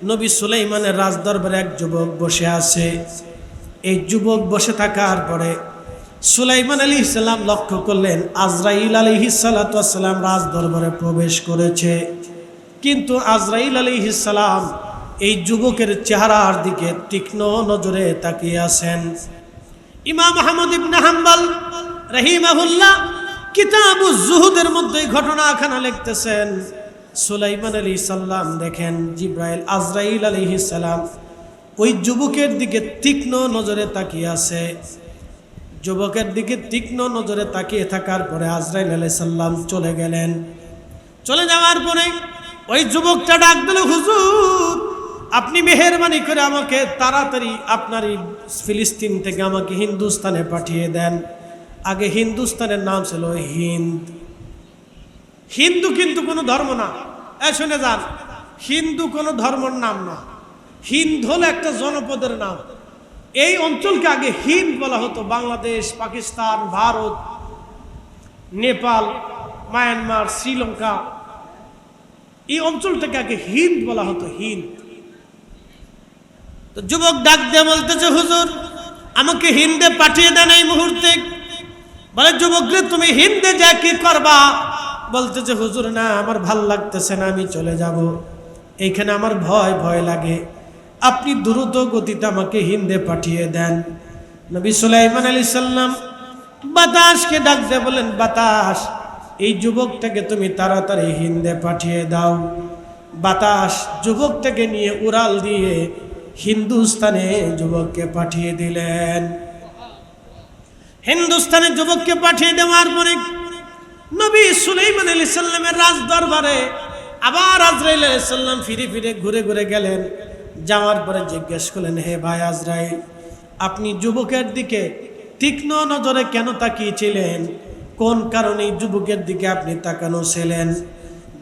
নবী সুলাইমানের রাজদরবারে এক যুবক বসে আছে। এই যুবক বসে থাকার পরে সুলাইমান আলাইহিস সালাম লক্ষ্য করলেন আজরাইল আলাইহিস সালাতু ওয়াস সালাম রাজদরবারে প্রবেশ করেছে। কিন্তু আজরাইল আলাইহিস সালাম এই যুবকের চেহারার দিকে তীক্ষ্ণ নজরে তাকিয়ে আছেন। ইমাম আহমদ ইবনে হাম্বল রাহিমাহুল্লাহ কিতাবুজ জুহুদের মধ্যে ঘটনাখানা লিখতেছেন, সুলাইমান আলাইহিস সালাম দেখেন জিবরাইল আজরাইল আলাইহিস সালাম ওই যুবকের দিকে তীক্ষ্ণ নজরে তাকিয়ে আছে। যুবকের দিকে তীক্ষ্ণ নজরে তাকিয়ে থাকার পরে আজরাইল আলাইহিস সালাম চলে গেলেন। চলে যাওয়ার পরে ওই যুবকটা ডাক দিল, হুজুর আপনি মেহেরবানি করে আমাকে তাড়াতাড়ি আপনার এই ফিলিস্তিন থেকে আমাকে হিন্দুস্তানে পাঠিয়ে দেন। আগে হিন্দুস্তানের নাম ছিল হিন্দ। হিন্দু কিন্তু কোনো ধর্ম না, শুনে যান, হিন্দু কোনো ধর্মের নাম না। হিন্দ হলো একটা জনপদের নাম। এই অঞ্চলকে আগে হিন্দ বলা হতো। বাংলাদেশ, পাকিস্তান, ভারত, নেপাল, মায়ানমার, শ্রীলঙ্কা, এই অঞ্চলটাকে আগে হিন্দ বলা হতো, হিন্দ। তো যুবক ডাক দিয়ে বলতেছে, হুজুর আমাকে হিন্দে পাঠিয়ে দেন এই মুহূর্তে। বলে, যুবক রে তুমি হিন্দে যা কি করবা? বলতেছে, হুজুর না আমার ভাল লাগতেছে না, আমি চলে যাব, এইখানে আমার ভয় ভয় লাগে, আপনি দ্রুত গতিতে আমাকে হিন্দে পাঠিয়ে দেন। নবী সুলাইমান আলাইহিস সালাম বাতাসকে ডাক দিয়ে বলেন, বাতাস এই যুবকটাকে তুমি তাড়াতাড়ি হিন্দে পাঠিয়ে দাও। বাতাস যুবকটাকে নিয়ে উড়াল দিয়ে হিন্দুস্তানে যুবককে পাঠিয়ে দিলেন। হিন্দুস্তানে যুবককে পাঠিয়ে দেওয়ার পরে নবী সুলাইমান আলাইহিস সালামের রাজ দরবারে আবার আজরাইল আলাইহিস সালাম ফিরে ফিরে ঘুরে ঘুরে গেলেন। যাওয়ার পরে জিজ্ঞেস করলেন, হে ভাই আজরাইল, আপনি যুবকের দিকে তীক্ষ্ণ নজরে কেন তাকিয়েছিলেন? কোন কারণে যুবকের দিকে আপনি তাকানো ছিলেন?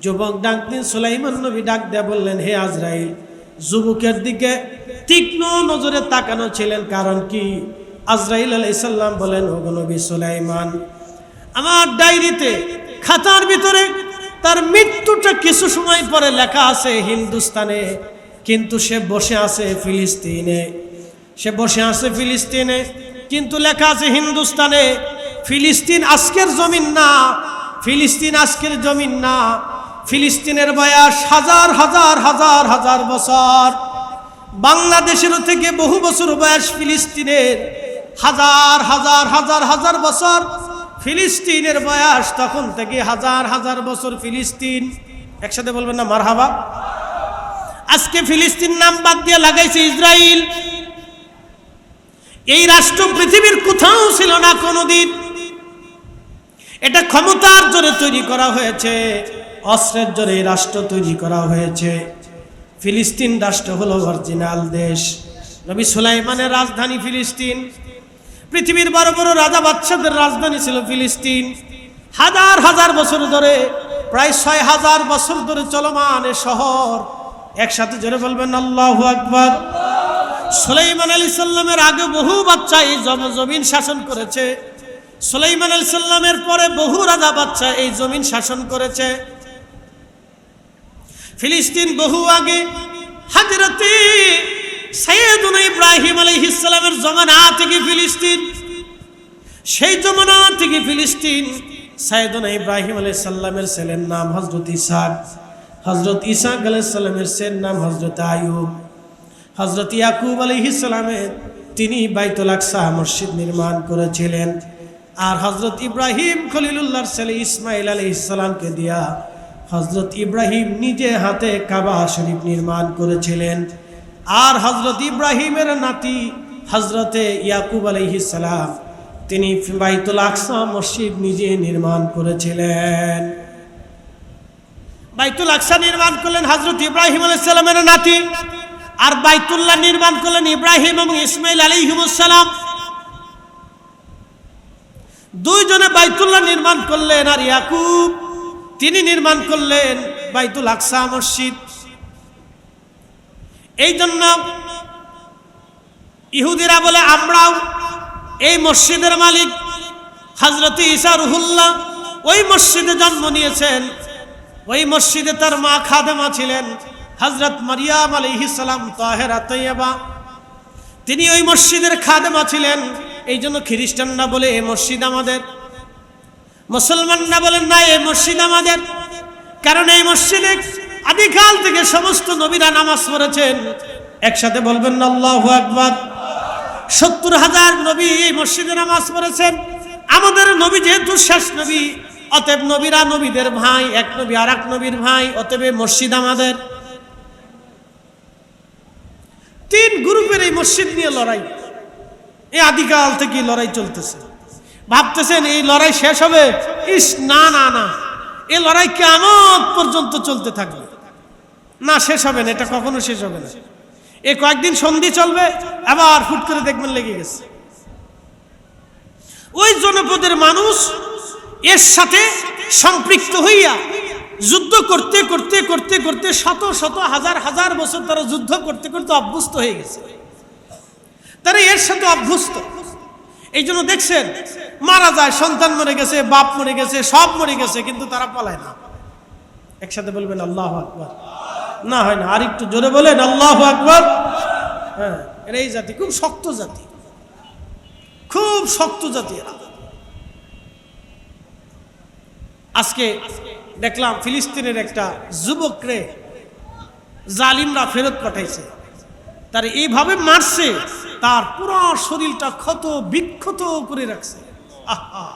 যুবক ডাক দিয়ে সুলাইমান নবী ডাক দিয়ে বললেন, হে আজরাইল, যুবকের দিকে তীক্ষ্ণ নজরে তাকানো ছিলেন কারণ কি? আজরাইল আলাইহিস সালাম বলেন, ওগো নবী সুলাইমান, আমার ডায়েরিতে খাতার ভিতরে তার মৃত্যুটা কিছু সময় পরে লেখা আছে হিন্দুস্তানে, কিন্তু সে বসে আছে ফিলিস্তিনে। সে বসে আছে ফিলিস্তিনে, কিন্তু লেখা আছে হিন্দুস্তানে। ফিলিস্তিন আজকের জমিন না, ফিলিস্তিন আজকের জমিন না। ফিলিস্তিনের বয়স হাজার হাজার হাজার হাজার বছর। বাংলাদেশের থেকে বহু বছর বয়স ফিলিস্তিনের, হাজার হাজার হাজার হাজার বছর ফিলিস্তিনের বয়স। তখন থেকে হাজার হাজার বছর ফিলিস্তিন, একসাথে বলবেন না মারহাবা। আজকে ফিলিস্তিন নাম বাদ দিয়ে লাগাইছে ইসরায়েল। এই রাষ্ট্র পৃথিবীর কোথাও ছিল না কোনোদিন। এটা ক্ষমতার জোরে তৈরি করা হয়েছে, অস্ত্রের জোরে এই রাষ্ট্র তৈরি করা হয়েছে। ফিলিস্তিন রাষ্ট্র হলো অরিজিনাল দেশ। নবী সুলাইমানের রাজধানী ফিলিস্তিন। পৃথিবীর বড় বড় রাজা বাদশাদের রাজধানী ছিল ফিলিস্তিন। হাজার হাজার বছর ধরে, প্রায় ৬,০০০ বছর ধরে চলমান এ শহর। একসাথে জোরে বলবেন আল্লাহু আকবার। সুলাইমান আলাইহিস সালামের আগে বহু বাদশা এই জমিন শাসন করেছে। সুলাইমান আলাইহিস সালামের পরে বহু রাজা বাদশা এই জমিন শাসন করেছে। ফিলিস্তিন বহু আগে হযরতে সাইয়েদুনা ইব্রাহিম আলাইহিস সালামের জমানা থেকে ফিলিস্তিন, সেই জমানা থেকে ফিলিস্তিন। সাইয়েদুনা ইব্রাহিম আলাইহিস সালামের ছেলের নাম হযরত ইসহাক, হযরত ইসহাক আলাইহিস সালামের ছেলের নাম হযরত আইয়ুব, হযরত ইয়াকুব আলাইহিস সালামের তিনি বাইতুল আকসা মসজিদ নির্মাণ করেছিলেন। আর হযরত ইব্রাহিম খলিলুল্লাহর ছেলে ইসমাইল আলাইহিস সালামকে দিয়া হযরত ইব্রাহিম নিজে হাতে কাবা শরীফ নির্মাণ করেছিলেন। আর হযরত ইব্রাহিমের নাতি হযরতে ইয়াকুব আলাইহিস সালাম তিনি বাইতুল আকসা মসজিদ নিজে নির্মাণ করেছিলেন। বাইতুল আকসা নির্মাণ করলেন হযরত ইব্রাহিম আলাইহিস সালামের নাতি, আর বাইতুল্লাহ নির্মাণ করলেন ইব্রাহিম এবং ইসমাইল আলাইহিমুস সালাম। দুইজনে বাইতুল্লাহ নির্মাণ করলেন, আর ইয়াকুব তিনি নির্মাণ করলেন বাইতুল আকসা মসজিদ। এই জন্য ইহুদিরা বলে আমরাও এই মসজিদের মালিক। হযরত ঈসা রুহুল্লাহ ওই মসজিদে জন্ম নিয়েছেন, ওই মসজিদে তার মা খাদেমা ছিলেন, হযরত মারিয়াম আলাইহিস সালাম তাহেরা তৈয়বা, তিনি ওই মসজিদের খাদেমা ছিলেন। এই জন্য খ্রিস্টানরা বলে এই মসজিদ আমাদের, মুসলমানরা বলেন না এই মসজিদ আমাদের, কারণ এই মসজিদে আদিকাল থেকে সমস্ত নবীরা নামাজ পড়েছেন। একসাথে বলবেন না আল্লাহু আকবার। 70,000 নবী এই মসজিদে নামাজ পড়েছেন। আমাদের নবী যেহেতু শেষ নবী, অতএব নবীরা নবীদের ভাই, এক নবী আর এক নবীর ভাই, অতএব মসজিদ আমাদের। 3 গ্রুপের এই মসজিদ নিয়ে লড়াই, এই আদিকাল থেকে লড়াই চলতেছে। ভাবতেছেন এই লড়াই শেষ হবে? ইস না না না, এই লড়াই কিয়ামত পর্যন্ত চলতে থাকবে না, শেষ হবে না, এটা কখনো শেষ হবে না। এই কয়েকদিন সন্ধি চলবে, আবার ফুট করে দেখবেন লেগে গেছে। ওই জনপদের মানুষ এর সাথে সম্পৃক্ত হইয়া যুদ্ধ করতে করতে করতে করতে শত শত হাজার হাজার বছর তারা যুদ্ধ করতে করতে অভ্যস্ত হয়ে গেছে, তারা এর সাথে অভ্যস্ত। এই জন্য দেখছেন মারা যায়, সন্তান মরে গেছে, বাপ মরে গেছে, সব মরে গেছে, কিন্তু তারা পালায় না। একসাথে বলবেন আল্লাহু আকবার। না হয় না, আর একটু জোরে বলেন আল্লাহু আকবার। হ্যাঁ, এরা এই জাতি খুব শক্ত জাতি, খুব শক্ত জাতি এরা। আজকে দেখলাম ফিলিস্তিনের একটা যুবকরে জালিমরা ফেরত পাঠাইছে, তার এইভাবে মারছে, তার পুরো শরীরটা ক্ষত বিক্ষত করে রাখছে। আহা,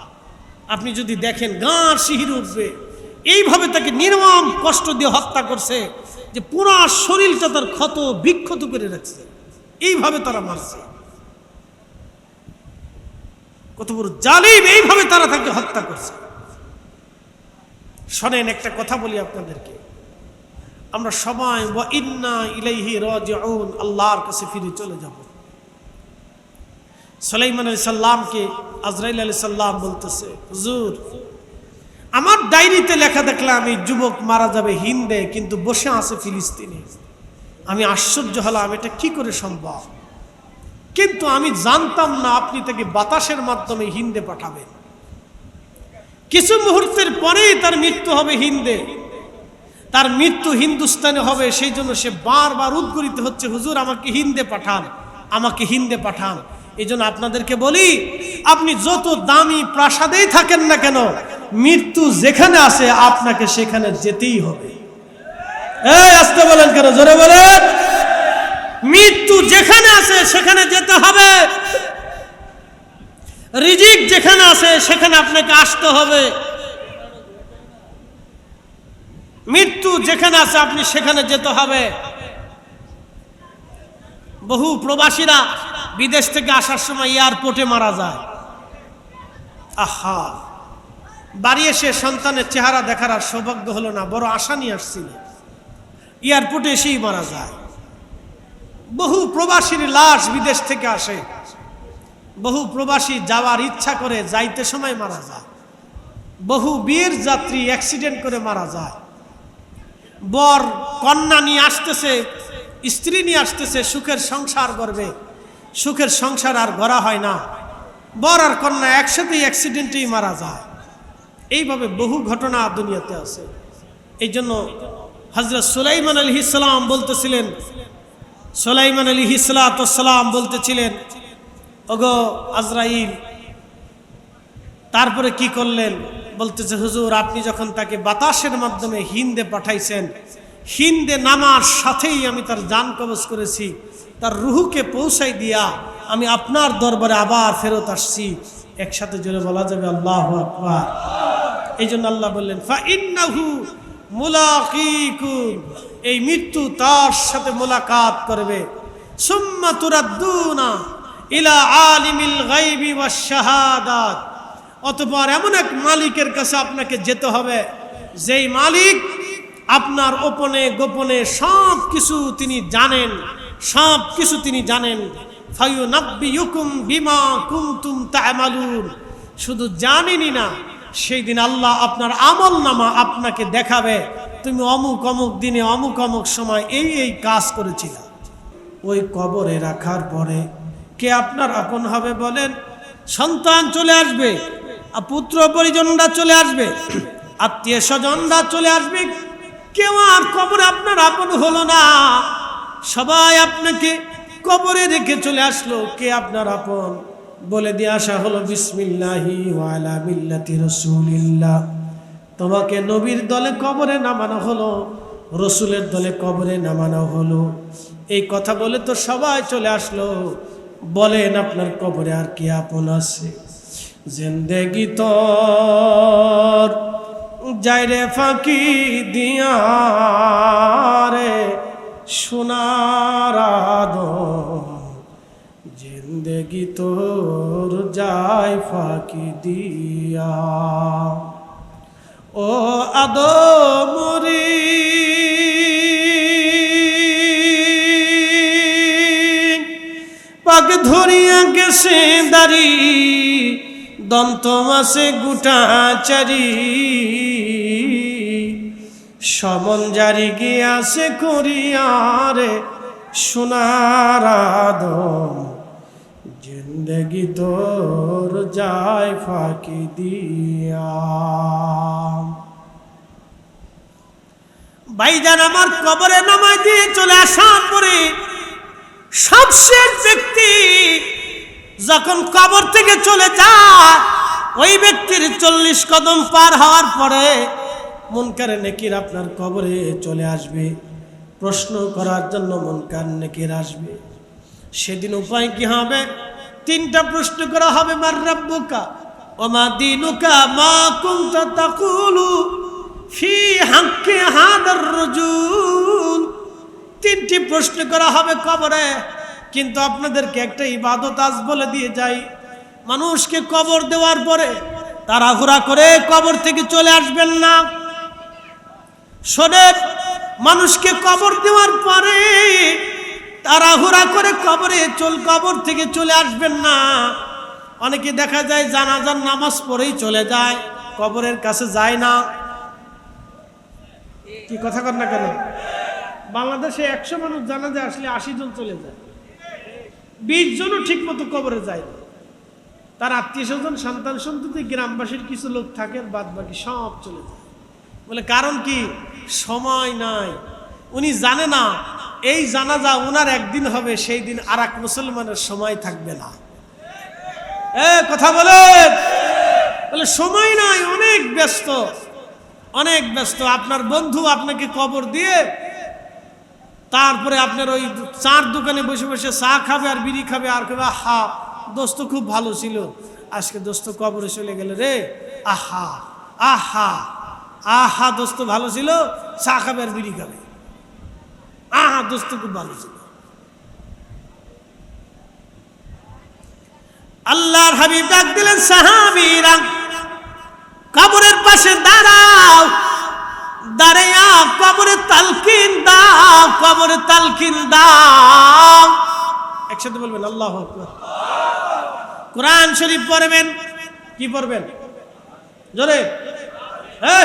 আপনি যদি দেখেন গাঁর শিহরে উঠবে। এইভাবে তাকে নির্মম কষ্ট দিয়ে হত্যা করছে, যে পুরো শরীরটা তার ক্ষত বিক্ষত করে রাখছে, এইভাবে তারা মারছে। কত বড় জালিম, এইভাবে তারা তাকে হত্যা করছে। শোনেন একটা কথা বলি আপনাদেরকে, আমরা সবাই ওয়া ইন্না ইলাইহি রাজিউন, আল্লাহর কাছে ফিরে চলে যাব। সুলাইমান আলাইহিস সালামকে আজরাইল আলাইহিস সালাম বলতেছে, হুজুর আমার ডায়েরিতে লেখা দেখলাম এই যুবক মারা যাবে হিন্দে, কিন্তু বসে আছে ফিলিস্তিনে। আমি আশ্চর্য হলাম, এটা কি করে সম্ভব? কিন্তু আমি জানতাম না আপনি তাকে বাতাসের মাধ্যমে হিন্দে পাঠাবেন। কিছু মুহূর্তের পরেই তার মৃত্যু হবে হিন্দে, তার মৃত্যু হিন্দুস্তানে হবে। সেই জন্য সে বারবার উদ্গরিত হচ্ছে, হুজুর আমাকে হিন্দে পাঠান, আমাকে হিন্দে পাঠান। এই জন্য আপনাদেরকে বলি, আপনি যত দামি প্রাসাদেই থাকেন না কেন, মৃত্যু যেখানে আছে আপনাকে সেখানে যেতেই হবে। এই আসতে বলেন কেন, জোরে বলেন। মৃত্যু যেখানে আছে সেখানে যেতে হবে। রিজিক যেখানে আছে সেখানে আপনাকে আসতে হবে। মৃত্যু যেখানে আছে আপনি সেখানে যেতে হবে। বহু প্রবাসীরা বিদেশ থেকে আসার সময় এয়ারপোর্টে মারা যায়। আহা, বাড়ি এসে সন্তানের চেহারা দেখার আর সৌভাগ্য হলো না, বড় আশা নিয়ে আসছিল, এয়ারপোর্টে এসেই মারা যায়। বহু প্রবাসীর লাশ বিদেশ থেকে আসে, বহু প্রবাসী যাওয়ার ইচ্ছা করে যাইতে সময় মারা যায়। বহু বিয়ের যাত্রী অ্যাক্সিডেন্ট করে মারা যায়। বর কন্যা নিয়ে আসতেছে, স্ত্রী নিয়ে আসতেছে, সুখের সংসার করবে, সুখের সংসার আর গড়া হয় না, বর আর কন্যা একসাথেই অ্যাক্সিডেন্টেই মারা যায়। এইভাবে বহু ঘটনা দুনিয়াতে আছে। এই জন্য হযরত সুলাইমান আলাইহিস সালাম বলতেছিলেন, সুলাইমান আলাইহিস সালাম বলতেছিলেন, ওগো আজরাইল। তারপরে কি করলেন? বলতেছে, হুজুর আপনি যখন তাকে বাতাসের মাধ্যমে হিন্দে পাঠাইছেন, হিন্দে নামার সাথেই আমি তার জান কবজ করেছি, তার রুহুকে পৌঁছাই দিয়া আমি আপনার দরবারে আবার ফেরত আসছি। একসাথে জোরে বলা যাবে আল্লাহু আকবার। এই জন্য আল্লাহ বললেন, ফাইন্নাহু মুলাকিকুম, এই মৃত্যু তার সাথে মোলাকাত করবে। সুম্মা তুরাদ্দুনা ইলা আলিমিল গায়বি ওয়াশ শাহাদাত, অতঃপর এমন এক মালিকের কাছে আপনাকে যেতে হবে, যেই মালিক আপনার গোপনে গোপনে সব কিছু তিনি জানেন, সব কিছু তিনি জানেন। ফায়ুনাব্বিয়ুকুম বিমা কুনতুম তা'মালুন, শুধু জানেনই না, সেই দিন আল্লাহ আপনার আমল নামা আপনাকে দেখাবে, তুমি অমুক অমুক দিনে অমুক অমুক সময় এই এই কাজ করেছিলা। ওই কবরে রাখার পরে কে আপনার আপন হবে বলেন? সন্তান চলে আসবে, পুত্র পরিজনরা চলে আসবে, আত্মীয় স্বজনরা চলে আসবে, কেউ আর কবরে আপনার আপন হলো না, সবাই আপনাকে কবরে রেখে চলে আসলো। কে আপনার আপন বলে দিয়ে আসা হলো বিসমিল্লাহি ওয়া আলা মিল্লাতি রাসূলিল্লাহ। তোমাকে নবীর দলে কবরে নামানো হলো, রসুলের দলে কবরে নামানো হলো। এই কথা বলে তো সবাই চলে আসলো। বলেন আপনার কবরে আর কি আপন আছে? জিন্দেগি তোর যাইরে ফাঁকি দিয়া রে সোনার আদম, জিন্দেগি তোর যায় ফাঁকি দিয়া। ও আদমরি পাক ধরিয়া গেছে দাড়ি, দন্ত মাসে গুটা চারি, সমন জারি গিয়াছে করিয়ারে সোনার আদম, জিন্দেগি তোর যায় ফাঁকি দিয়া। ভাইজান আমার কবরে নামায় দিয়ে চলে আসার পরে সবশেষ ব্যক্তি যখন কবর থেকে চলে যায়, ওই ব্যক্তির 40 কদম পার হওয়ার পরে মুনকার নেকির আপনার কবরে চলে আসবে, প্রশ্ন করার জন্য মুনকার নেকির আসবে। সেদিন উপায় কি হবে? 3টা প্রশ্ন করা হবে। মার রাব্বুকা ওয়া মা দীনুকা মা কুনতা তাকুলু ফি হাক্কি হাদার রাজুল। 3টি প্রশ্ন করা হবে কবরে। কিন্তু আপনাদেরকে একটা ইবাদত আজ বলে দিয়ে যাই, মানুষকে কবর দেওয়ার পরে তাড়াহুড়া করে কবর থেকে চলে আসবেন না। শোনেন, মানুষকে কবর দেওয়ার পরে তাড়াহুড়া করে কবর থেকে চলে আসবেন না। অনেকে দেখা যায় জানাজার নামাজ পড়েই চলে যায়, কবরের কাছে যায় না। কি কথা কর না কেন? বাংলাদেশে 100 মানুষ জানাজা আসলে 80 জন চলে যায়, 20 জনও ঠিক মতো কবরে যায় না। তার আত্মীয় স্বজন, সন্তান সন্ততি, গ্রামবাসীর কিছু লোক থাকে, বাদ বাকি সব চলে যায়। বলে কারণ কি? সময় নাই। উনি জানে না এই জানাজা ওনার একদিন হবে, সেই দিন আর এক মুসলমানের সময় থাকবে না। কথা বলে সময় নাই, অনেক ব্যস্ত, অনেক ব্যস্ত। আপনার বন্ধু আপনাকে কবর দিয়ে তারপরে আপনার ওই চার দোকানে বসে বসে চা খাবে আর বিড়ি খাবে আর খাবে, আহা দোস্ত খুব ভালো ছিল, আজকে দোস্ত কবরে চলে গেলে রে, আহা আহা আহা দোস্ত ভালো ছিল, চা খাবে আর বিড়ি খাবে, আহা দোস্ত খুব ভালো ছিল। আল্লাহর হাবিব ডাক দিলেন, সাহাবীরা কবরের পাশে দাঁড়াও, দাঁড়াইয়া কবরে তালকিন দাও, কবরে তালকিন দাও। একসাথে বলবেন আল্লাহু আকবার। কোরআন শরীফ পড়বেন। কি পড়বেন? জোরে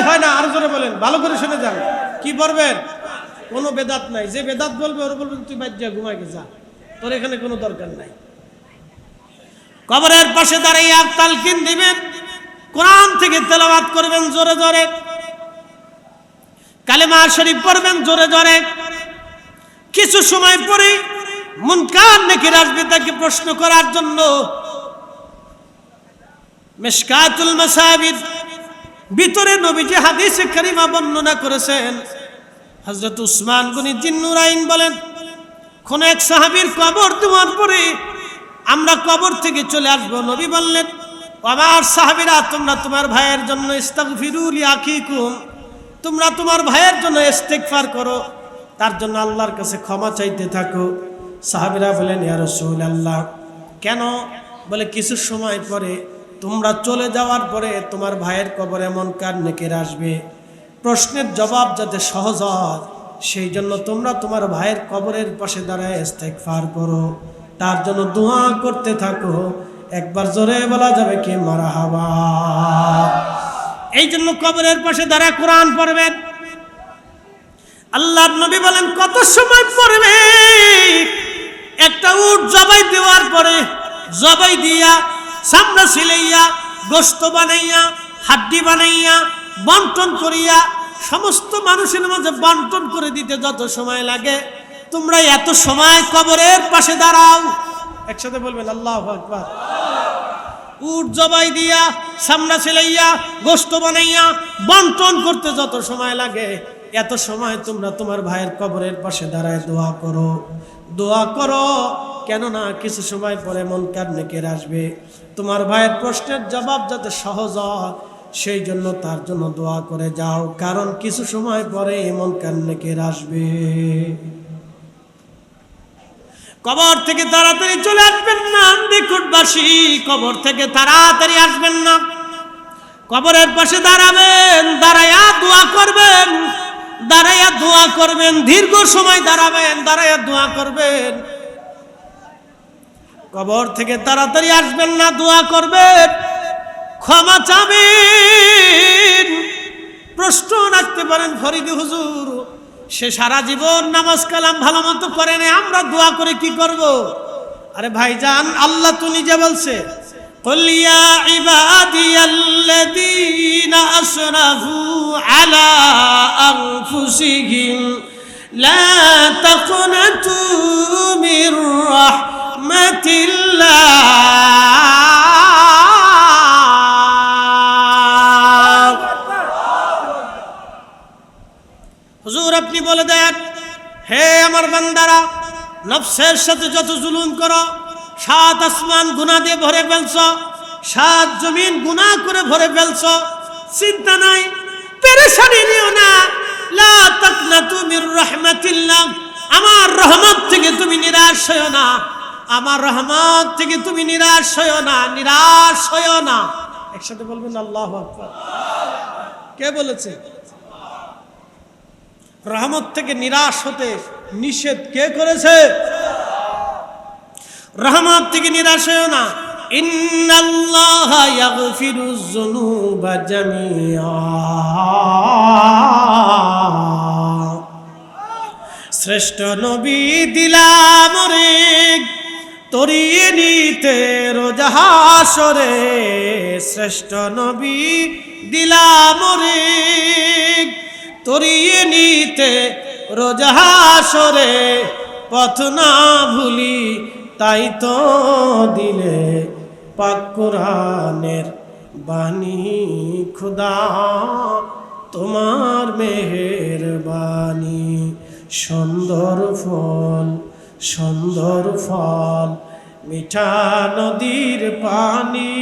হয় না, আরো জোরে বলেন, ভালো করে শুনে যান। কি পড়বেন? কোনো বেদাত নাই। যে বেদাত বলবে ওর বলবেন তুই বাদ যা, ঘুমাই যা, তোর এখানে কোনো দরকার নাই। কবরের পাশে দাঁড়াইয়া তালকিন দিবেন, কোরআন থেকে তেলাওয়াত করবেন জোরে জোরে, কালেমা শরীফ পড়বেন জোরে জোরে। কিছু সময় পরে মুনকার নাকির আসবে তাকে প্রশ্ন করার জন্য। মিশকাতুল মাসাবির ভিতরে নবীজি হাদিসে কারিমা বর্ণনা করেছেন। হযরত উসমান গনি জিন্নুরাইন বলেন, কোন এক সাহাবীর কবর দেওয়ার পরে আমরা কবর থেকে চলে আসবো। নবী বললেন, আমার সাহাবীরা তোমরা তোমার ভাইয়ের জন্য ইস্তাগফিরু লিআখিকুম, তোমরা তোমার ভাইয়ের জন্য ইস্তিগফার করো, তার জন্য আল্লাহর কাছে ক্ষমা চাইতে থাকো। সাহাবীরা বলেন, ইয়া রাসূলুল্লাহ কেন? বলে কিছু সময় পরে তোমরা চলে যাওয়ার পরে তোমার ভাইয়ের কবরে মুনকার নাকির আসবে, প্রশ্নের জবাব যাতে সহজ হয় সেই জন্য তোমরা তোমার ভাইয়ের কবরের পাশে দাঁড়ায় ইস্তিগফার করো, তার জন্য দোয়া করতে থাকো। একবার জোরে বলা যাবে কি মারহাবা। এই জন্য কবরের পাশে দাঁড়ায় কোরআন পড়বেন। আল্লাহর নবী বলেন, কত সময় পড়বে? একটা উট জবাই দেওয়ার পরে, জবাই দিয়া চামড়া ছিলাইয়া গোশত বানাইয়া হাড্ডি বানাইয়া বন্টন করিয়া সমস্ত মানুষের মাঝে বন্টন করে দিতে যত সময় লাগে, তোমরা এত সময় কবরের পাশে দাঁড়াও। একসাথে বলবেন আল্লাহু আকবার। উট জবাই দিয়া, সামনা ছেলাইয়া, গোশত বানাইয়া বন্টন করতে যত সময় লাগে, এত সময় তোমরা তোমার ভাইয়ের কবরের পাশে দাঁড়ায় দোয়া করো, দোয়া করো। কেননা কিছু সময় পরে মুনকার নেকির আসবে, তোমার ভাইয়ের প্রশ্নের জবাব যাতে সহজ হয় সেই জন্য তার জন্য দোয়া করে যাও, কারণ কিছু সময় পরে মুনকার নেকির আসবে। কবর থেকে তাড়াতাড়ি চলে আসবেন না নিকটবাসী, কবর থেকে তাড়াতাড়ি আসবেন না, কবরের পাশে দাঁড়াবেন, দাঁড়াইয়া দোয়া করবেন, দাঁড়াইয়া দোয়া করবেন, দীর্ঘ সময় দাঁড়াবেন, দাঁড়াইয়া দোয়া করবেন। কবর থেকে তাড়াতাড়ি আসবেন না, দোয়া করবেন, ক্ষমা চাবেন। প্রশ্ন রাখতে পারেন, ফরিদি হুজুর সে সারা জীবন নামাজ কালাম ভালো মতো করে না, আমরা দোয়া করে কি করব? আরে ভাইজান, আল্লাহ তো নিজে বলছে, قل يا عبادي الذين أسرفوا على أنفسهم لا تقنطوا من رحمة الله। হুজুর আপনি বলে দেন, হে আমার বান্দারা, নফসের সাথে যত জুলুম করো, 7 আসমান গুনাহ দিয়ে ভরে ফেলছো, 7 জমিন গুনাহ করে ভরে ফেলছো, চিন্তা নাই, পেরেশানি নিও না। লা তাকনাতু মির রাহমাতিল্লাহ, আমার রহমত থেকে তুমি নিরাশ হয়ো না, আমার রহমত থেকে তুমি নিরাশ হয়ো না, নিরাশ হয়ো না। একসাথে বলবেন আল্লাহু আকবার। কে বলেছে? রহমত থেকে নিরাশ হতে নিষেধ কে করেছে? রহমত থেকে নিরাশ হয়ো না। ইন্নাল্লাহা ইয়াগফিরুজ যুনুবা জামিআ, শ্রেষ্ঠ নবী দিলাম রে তরিয়ে নিতে রোজ হাসরে, শ্রেষ্ঠ নবী দিলাম রে তরিয়ে নিতে রোজ হাসরে, পথ না ভুলি তাই তো দিলে পাক কোরআনের বাণী, খুদা তোমার মেহেরবানি, সুন্দর ফল সুন্দর ফল মিঠা নদীর পানি,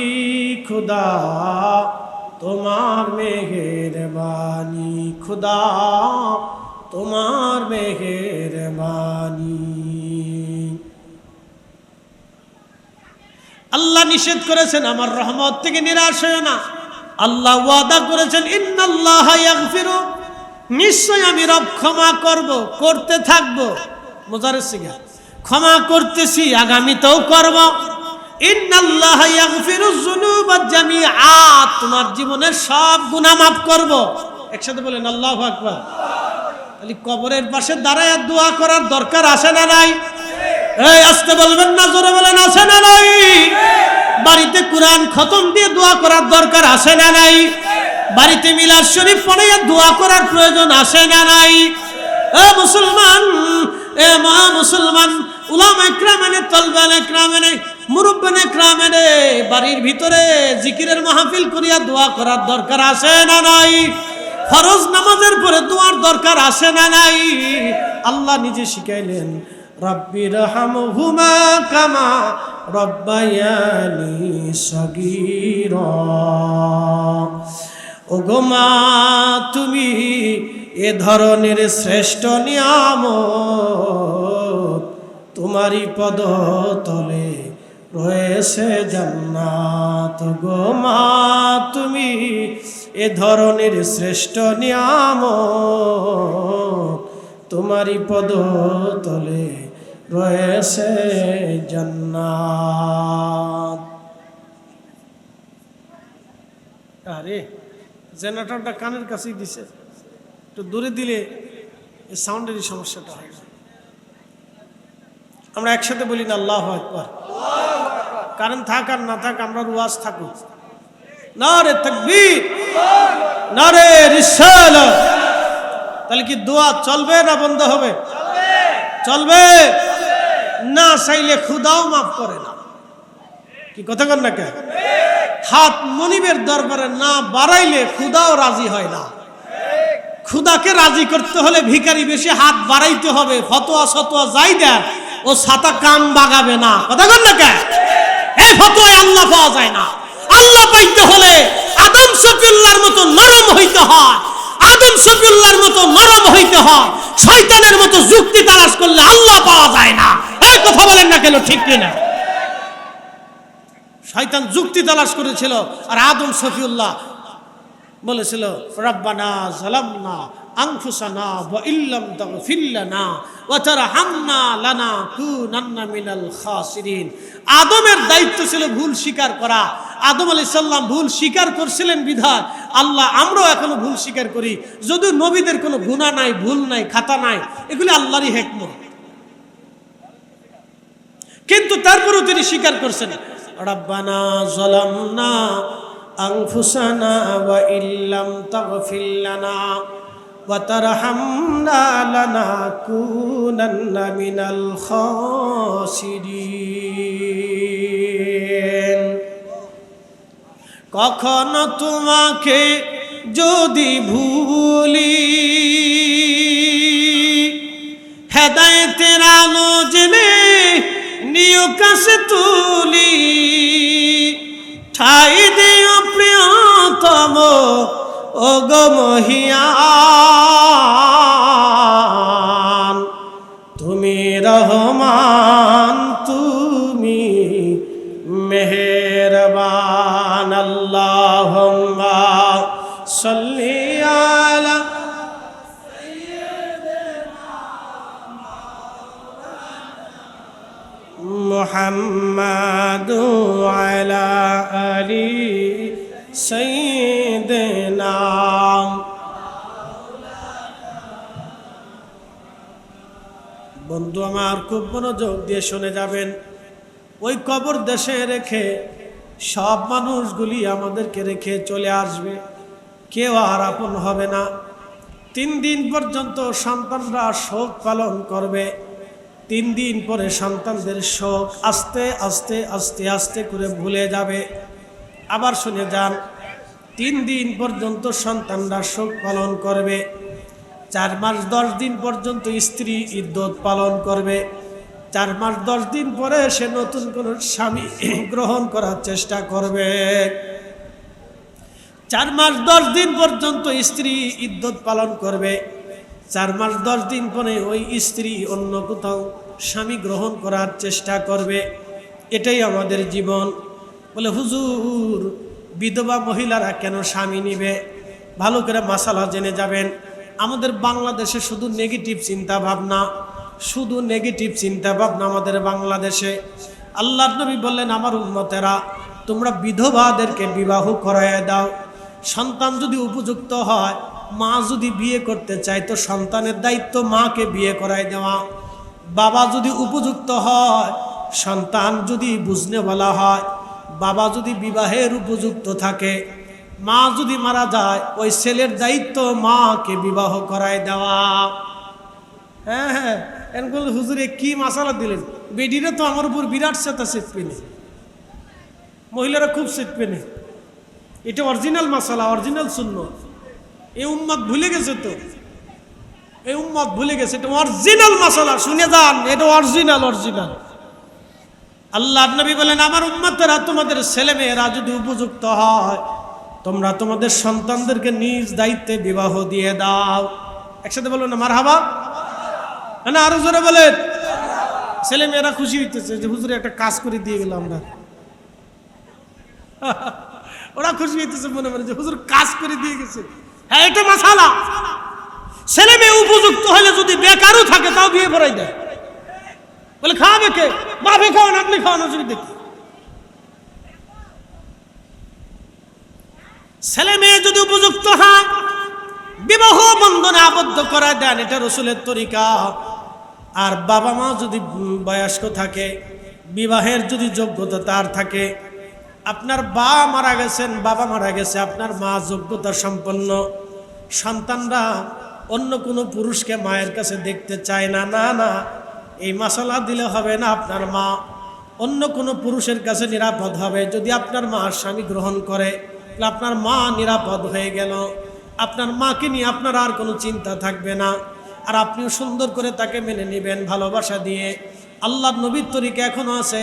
খুদা তোমার মেহেরবানি, খুদা তোমার মেহেরবানি। আল্লাহ নিষেধ করেছেন আমার রহমত থেকে নিরাশ হয়ো না। আল্লাহ ওয়াদা করেছেন ইন্নাল্লাহা ইয়াগফিরু, নিশ্চয় আমি রব ক্ষমা করব, করতে থাকব। মুজারের সিগা, ক্ষমা করতেছি, আগামীতেও করব। ইন্নাল্লাহা ইয়াগফিরুজ যুনুবা জামিআ, তোমার জীবনের সব গুনাহ মাফ করব। একসাথে বলেন আল্লাহু আকবার। তাহলে কবরের পাশে দাঁড়ায় দোয়া করার দরকার আছে না নাই? এই আস্তে বলবেন না, জোরে বলেন আছে না নাই? বাড়িতে কোরআন খতম দিয়ে দোয়া করার দরকার আছে না নাই? বাড়িতে মিলাদ শরীফ পড়ে দোয়া করার প্রয়োজন আছে না নাই? এ মুসলমান, এ মহা মুসলমান, উলামা ইকরামানে, তালবানে ইকরামানে, মুরব্বানে ইকরামানে, বাড়ির ভিতরে জিকিরের মাহফিল করিয়া দোয়া করার দরকার আছে না নাই? ফরজ নামাজের পরে দোয়ার দরকার আছে না নাই? আল্লাহ নিজে শিখাইলেন, রব্বির হামহুমা কামা রব্বায়ানি সগীরা। ওগো মা, তুমি এ ধরনের শ্রেষ্ঠ নিয়ামত, তোমারই পদতলে রয়েছে জান্নাত। গো মা, তুমি এ ধরনের শ্রেষ্ঠ নিয়ামত, তোমারই পদতলে রয়েছে জান্নাত। আরে জেনারেটরটা কানের কাছেই দিছে, একটু দূরে দিলে এই সাউন্ডেরই সমস্যাটা হয়। আমরা একসাথে বলি না আল্লাহু আকবার। কারেন্ট থাক আর না থাক, আমরা ওয়াজ থাকুক। নারে তাকবীর, নারে রিসালাত। তাহলে কি দোয়া চলবে না বন্ধ হবে? চলবে। না চাইলে খুদাও মাফ করে না। কি কথা কন না কে? হাত মনিবের দরবারে না বাড়াইলে খুদাও রাজি হয় না। খুদাকে রাজি করতে হলে ভিখারি বেশি হাত বাড়াইতে হবে। ফতোয়া সতোয়া যাই দেন, ও ছাতা কান বাগাবে না। কথা কন না কে? এই ফতোয়ায় আল্লাহ পাওয়া যায় না। আল্লাহ পাইতে হলে আদম শফিউল্লাহর মতো নরম হইতে হয়। আদম শফিউল্লাহর মতো নরম হইতে হয়। শয়তানের মতো যুক্তি তালাশ করলে আল্লাহ পাওয়া যায় না। এই কথা বলেন না কেন? ঠিক কিনা? শয়তান যুক্তি তালাশ করেছিল, আর আদম শফিউল্লাহ বলেছিল রব্বানা যালামনা আনফুসানা ওয়া ইল্লাম তাগফির লানা ওয়া তারহামনা লানাকুনান্না মিনাল খাসিরিন। আদমের দায়িত্ব ছিল ভুল স্বীকার করা। আদম আলাইহিস সালাম ভুল স্বীকার করছিলেন বিধায় আল্লাহ আমরাও এখনো ভুল স্বীকার করি। যদিও নবীদের কোনো গুনাহ নাই, ভুল নাই, খাতা নাই, এগুলি আল্লাহরই হিকমত, কিন্তু তারপরেও তিনি স্বীকার করছেন রব্বানা যালামনা আনফুসানা ওয়া ইল্লাম তাগফির লানা ওয়া তারহামনা লানাকুনান্না মিনাল খাসিরিন। কখনো তোমাকে যদি ভুলি, হেদায়েতের আলো জেনে নিও কাছে তুলি, ঠাই দিও প্রিয়তম ও গো মহিয়ান। তুমি রহমান, তুমি মেহেরবান। আল্লাহুম্মা সাল্লি আলা মুহাম্মাদ ওয়ালা আলি সাইয়্যিদিনা। বন্ধু আমার, খুব মনোযোগ দিয়ে শুনে যাবেন। ওই কবর দেশে রেখে সব মানুষগুলি আমাদেরকে রেখে চলে আসবে, কেউ আর আপন হবে না। 3 দিন পর্যন্ত সন্তানরা শোক পালন করবে। 3 দিন পরে সন্তানদের শোক আস্তে আস্তে আস্তে আস্তে করে ভুলে যাবে। আবার শুনে যান, 3 দিন পর্যন্ত সন্তানরা শোক পালন করবে। 4 মাস 10 দিন পর্যন্ত স্ত্রী ইদ্যত পালন করবে। 4 মাস 10 দিন পরে সে নতুন কোন স্বামী গ্রহণ করার চেষ্টা করবে। 4 মাস 10 দিন পর্যন্ত স্ত্রী ইদ্যত পালন করবে। 4 মাস 10 দিন পরে ওই স্ত্রী অন্য কোথাও স্বামী গ্রহণ করার চেষ্টা করবে। এটাই আমাদের জীবন। বলে হুজুর, বিধবা মহিলারা কেন স্বামী নিবে? ভালো করে মাসালা জেনে যাবেন। আমাদের বাংলাদেশে শুধু নেগেটিভ চিন্তা ভাবনা, শুধু নেগেটিভ চিন্তা ভাবনা আমাদের বাংলাদেশে। আল্লাহর নবী বললেন, আমার উম্মতেরা তোমরা বিধবাদেরকে বিবাহ করায় দাও। সন্তান যদি উপযুক্ত হয়, মা যদি বিয়ে করতে চায় তো সন্তানের দায়িত্ব মাকে বিয়ে করায় দেওয়া। বাবা যদি উপযুক্ত হয়, সন্তান যদি বুঝনে বলা হয়, বাবা যদি বিবাহের উপযুক্ত থাকে, মা যদি মারা যায় ওই ছেলের দায়িত্ব মাকে বিবাহ করায় দেওয়া। হ্যাঁ হ্যাঁ, এরকম হুজুরে কি মাসালা দিলেন? বেডিরা তো আমার উপর বিরাট সেতা শিখবে না, মহিলারা খুব শিখবে না। এটা অরিজিনাল মাসালা, অরিজিনাল সুন্নাত। এই উম্মত ভুলে গেছে, তো এই উম্মত ভুলে গেছে। এটা অরিজিনাল মাসালা, শুনে যান, এটা অরিজিনাল অরিজিনাল। আল্লাহর নবী বলেন, আমার উম্মতেরা তোমাদের ছেলে মেয়েরা যদি উপযুক্ত হয়, তোমরা তোমাদের সন্তানদেরকে নিজ দায়িত্বে বিবাহ দিয়ে দাও। একসাথে বলুন না মারহাবা। না আরো জোরে বলেন। ছেলে মেয়েরা খুশি হইতেছে যে হুজুরে একটা কাজ করে দিয়ে গেলাম আমরা। ওরা খুশি হইতেছে মনে মনে যে হুজুর কাজ করে দিয়ে গেছে। হ্যাঁ, এটা মাসালা। ছেলে মেয়ে উপযুক্ত হলে যদি বেকারও থাকে তাও বিয়ে করাই দেয়। বলে খাওয়াবে কে? বাপে খাওয়ান, আপনি খাওয়ান, অসুবিধা কি? ছেলে মেয়ে যদি উপযুক্ত হয় বিবাহ বন্ধনে আবদ্ধ করায় দেন, এটা রসুলের তরিকা। আর বাবা মা যদি বয়স্ক থাকে, বিবাহের যদি যোগ্যতা তার থাকে, আপনার বাবা মারা গেছে, আপনার মা যোগ্যতা সম্পন্ন, সন্তানরা অন্য কোনো পুরুষকে মায়ের কাছে দেখতে চায় না। না না, এই মাসালা দিলে হবে না। আপনার মা অন্য কোনো পুরুষের কাছে নিরাপদ হবে যদি আপনার মা স্বামী গ্রহণ করে, তাহলে আপনার মা নিরাপদ হয়ে গেল। আপনার মাকে নিয়ে আপনার আর কোনো চিন্তা থাকবে না, আর আপনিও সুন্দর করে তাকে মেনে নেবেন ভালোবাসা দিয়ে। আল্লাহর নবীর তরিকা এখনো আছে,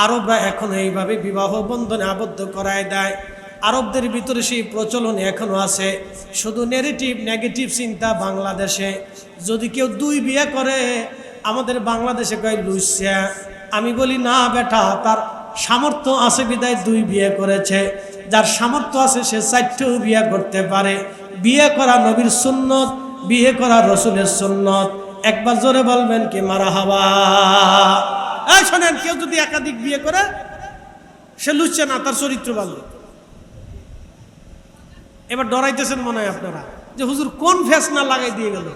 আরবরা এখনো এইভাবে বিবাহ বন্ধনে আবদ্ধ করায় দেয়। আরবদের ভিতরে সেই প্রচলন এখনো আছে। শুধু নেগেটিভ চিন্তা বাংলাদেশে। যদি কেউ 2 বিয়ে করে, আমাদের বাংলাদেশে কয় লুইসা। আমি বলি না বেটা, তার সামর্থ্য আছে বিদায় 2 বিয়ে করেছে। যার সামর্থ্য আছে সে 4টেও বিয়ে করতে পারে। বিয়ে করা নবীর সুন্নত, বিয়ে করা রসুলের সুন্নত। একবার জোরে বলবেন কি মারহাবা। এই শোনেন, কেউ যদি একাধিক বিয়ে করে সে লুচছে না, তার চরিত্র ভালো। এবার ডরাইতেছেন মনে হয় আপনারা যে হুজুর কোন ফেস না লাগাই দিয়ে গেল।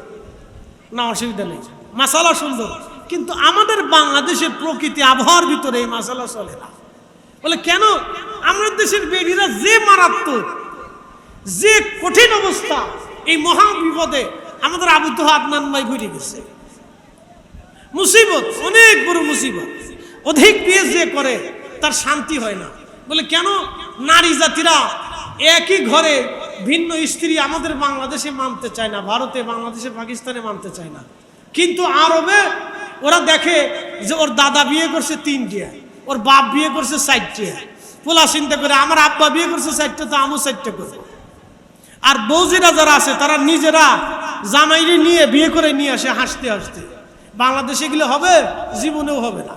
না, অসুবিধা নেই, মাসালা সুন্দর, কিন্তু আমাদের বাংলাদেশের প্রকৃতি আবহাওয়ার ভিতরে এই মাসালা চলে না। বলে কেন? আমাদের দেশের বেডিরা যে মারাত্মক, যে কঠিন অবস্থা, এই মহা বিপদে আমাদের আবু তো আদনান ভাই ঘুরে গেছে। মুসিবত, অনেক বড় মুসিবত। অধিক বিয়ে যে করে তার শান্তি হয় না। বলে কেন? নারী জাতিরা একই ঘরে ভিন্ন স্ত্রী আমাদের বাংলাদেশে মানতে চায় না, ভারতে, বাংলাদেশে, পাকিস্তানে মানতে চায় না। কিন্তু আরবে ওরা দেখে যে ওর দাদা বিয়ে করছে 3টা, ওর বাপ বিয়ে করছে 4টা। পোলা চিন্তা করে আমার আব্বা বিয়ে করছে 4টা, তো আমিও 4টা করবো। আর বৌজিরা যারা আছে তারা নিজেরা জামাইরে নিয়ে বিয়ে করে নিয়ে আসে হাসতে হাসতে। বাংলাদেশে এগুলো হবে? জীবনেও হবে না।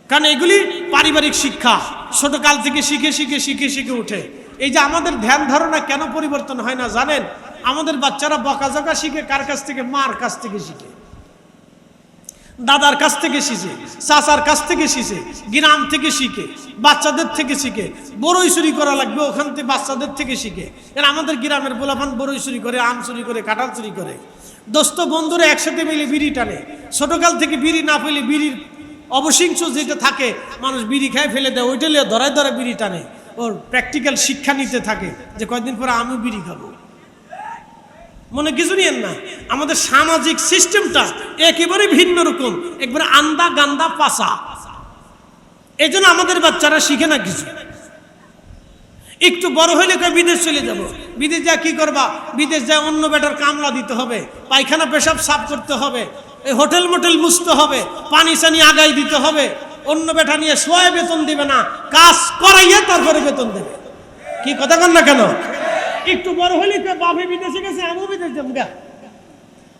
কারণ এগুলি পারিবারিক শিক্ষা, ছোটকাল থেকে শিখে শিখে শিখে শিখে উঠে। এই যে আমাদের ধ্যান ধারণা কেন পরিবর্তন হয় না জানেন? আমাদের বাচ্চারা বকাঝকা শিখে কার কাছ থেকে? মার কাছ থেকে শিখে, দাদার কাছ থেকে শিখে, চাচার কাছ থেকে শিখে, গ্রাম থেকে শিখে, বাচ্চাদের থেকে শিখে। বড়ই চুরি করা লাগবে ওখান থেকে বাচ্চাদের থেকে শিখে। এর আমাদের গ্রামের পোলাপান বড়ই চুরি করে, আম চুরি করে, কাঁঠাল চুরি করে। দোস্ত বন্ধুরা একসাথে মিলে বিড়ি টানে। ছোটকাল থেকে বিড়ি না পেলে বিড়ির অবশিষ্ট যেটা থাকে, মানুষ বিড়ি খায় ফেলে দেয়, ওইটা নিয়ে ধরায় ধরে বিড়ি টানে। ওর প্র্যাকটিক্যাল শিক্ষা নিতে থাকে যে কয়েকদিন পরে আমিও বিড়ি খাবো। মনে কিছু নিয়েন না, আমাদের সামাজিক সিস্টেমটা একেবারে ভিন্ন রকম, একবারে আন্দা গান্দা পাসা। এই জন্য আমাদের বাচ্চারা শিখে না কিছু। একটু বড় হইলে কয় বিদেশ চলে যাব। বিদেশ যা কি করবা? বিদেশ যায় অন্য বেটার কামলা দিতে হবে, পায়খানা পেশাব সাফ করতে হবে, এই হোটেল মোটেল মুছতে হবে, পানি সানি আগাই দিতে হবে। অন্য বেটা নিয়ে সোয়া বেতন দিবে না, কাজ করাইয়া তারপরে বেতন দেবে। কি কথা কন না কেন? একটু বড় হইলে বাপে বিদেশে গেছে, আমিও বিদেশ যাবো গা।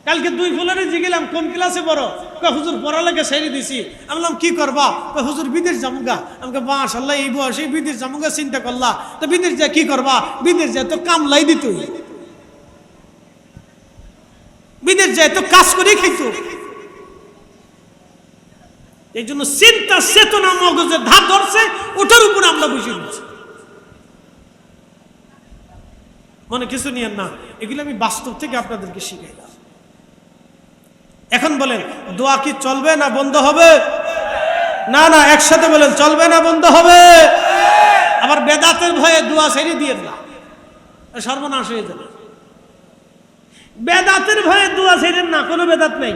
কালকে 2 ফুলারে জিগেলাম কোন ক্লাসে পড়ো? হুজুর পড়ালেখা ছেড়ে দিছি। আমি বললাম কি করবা? হুজুর বিদেশ যাবো গা। আমাকে মাশাআল্লাহ এই বয়সে বিদেশ যাবো গা, চিন্তা করলা তো বিদেশ যা কি করবা? বিদেশ যায় তো কামলাই দিত, বিদেশ যায় তো কাজ করে খাইত। এই জন্য চিন্তা চেতনা মগজে ধার ধরছে, ওটার উপর আমরা বসে রয়েছি। মনে কিছু নিয়েন না, এগুলো আমি বাস্তব থেকে আপনাদেরকে শিখাইলাম। এখন বলেন দোয়া কি চলবে না বন্ধ হবে? না না, একসাথে বলেন চলবে না বন্ধ হবে। আবার বেদাতের ভয়ে দোয়া ছেড়ে দিয়ে না, সর্বনাশ হয়ে যাবে। বেদাতের ভয়ে দোয়া ছেড়েন না, কোনো বেদাত নেই।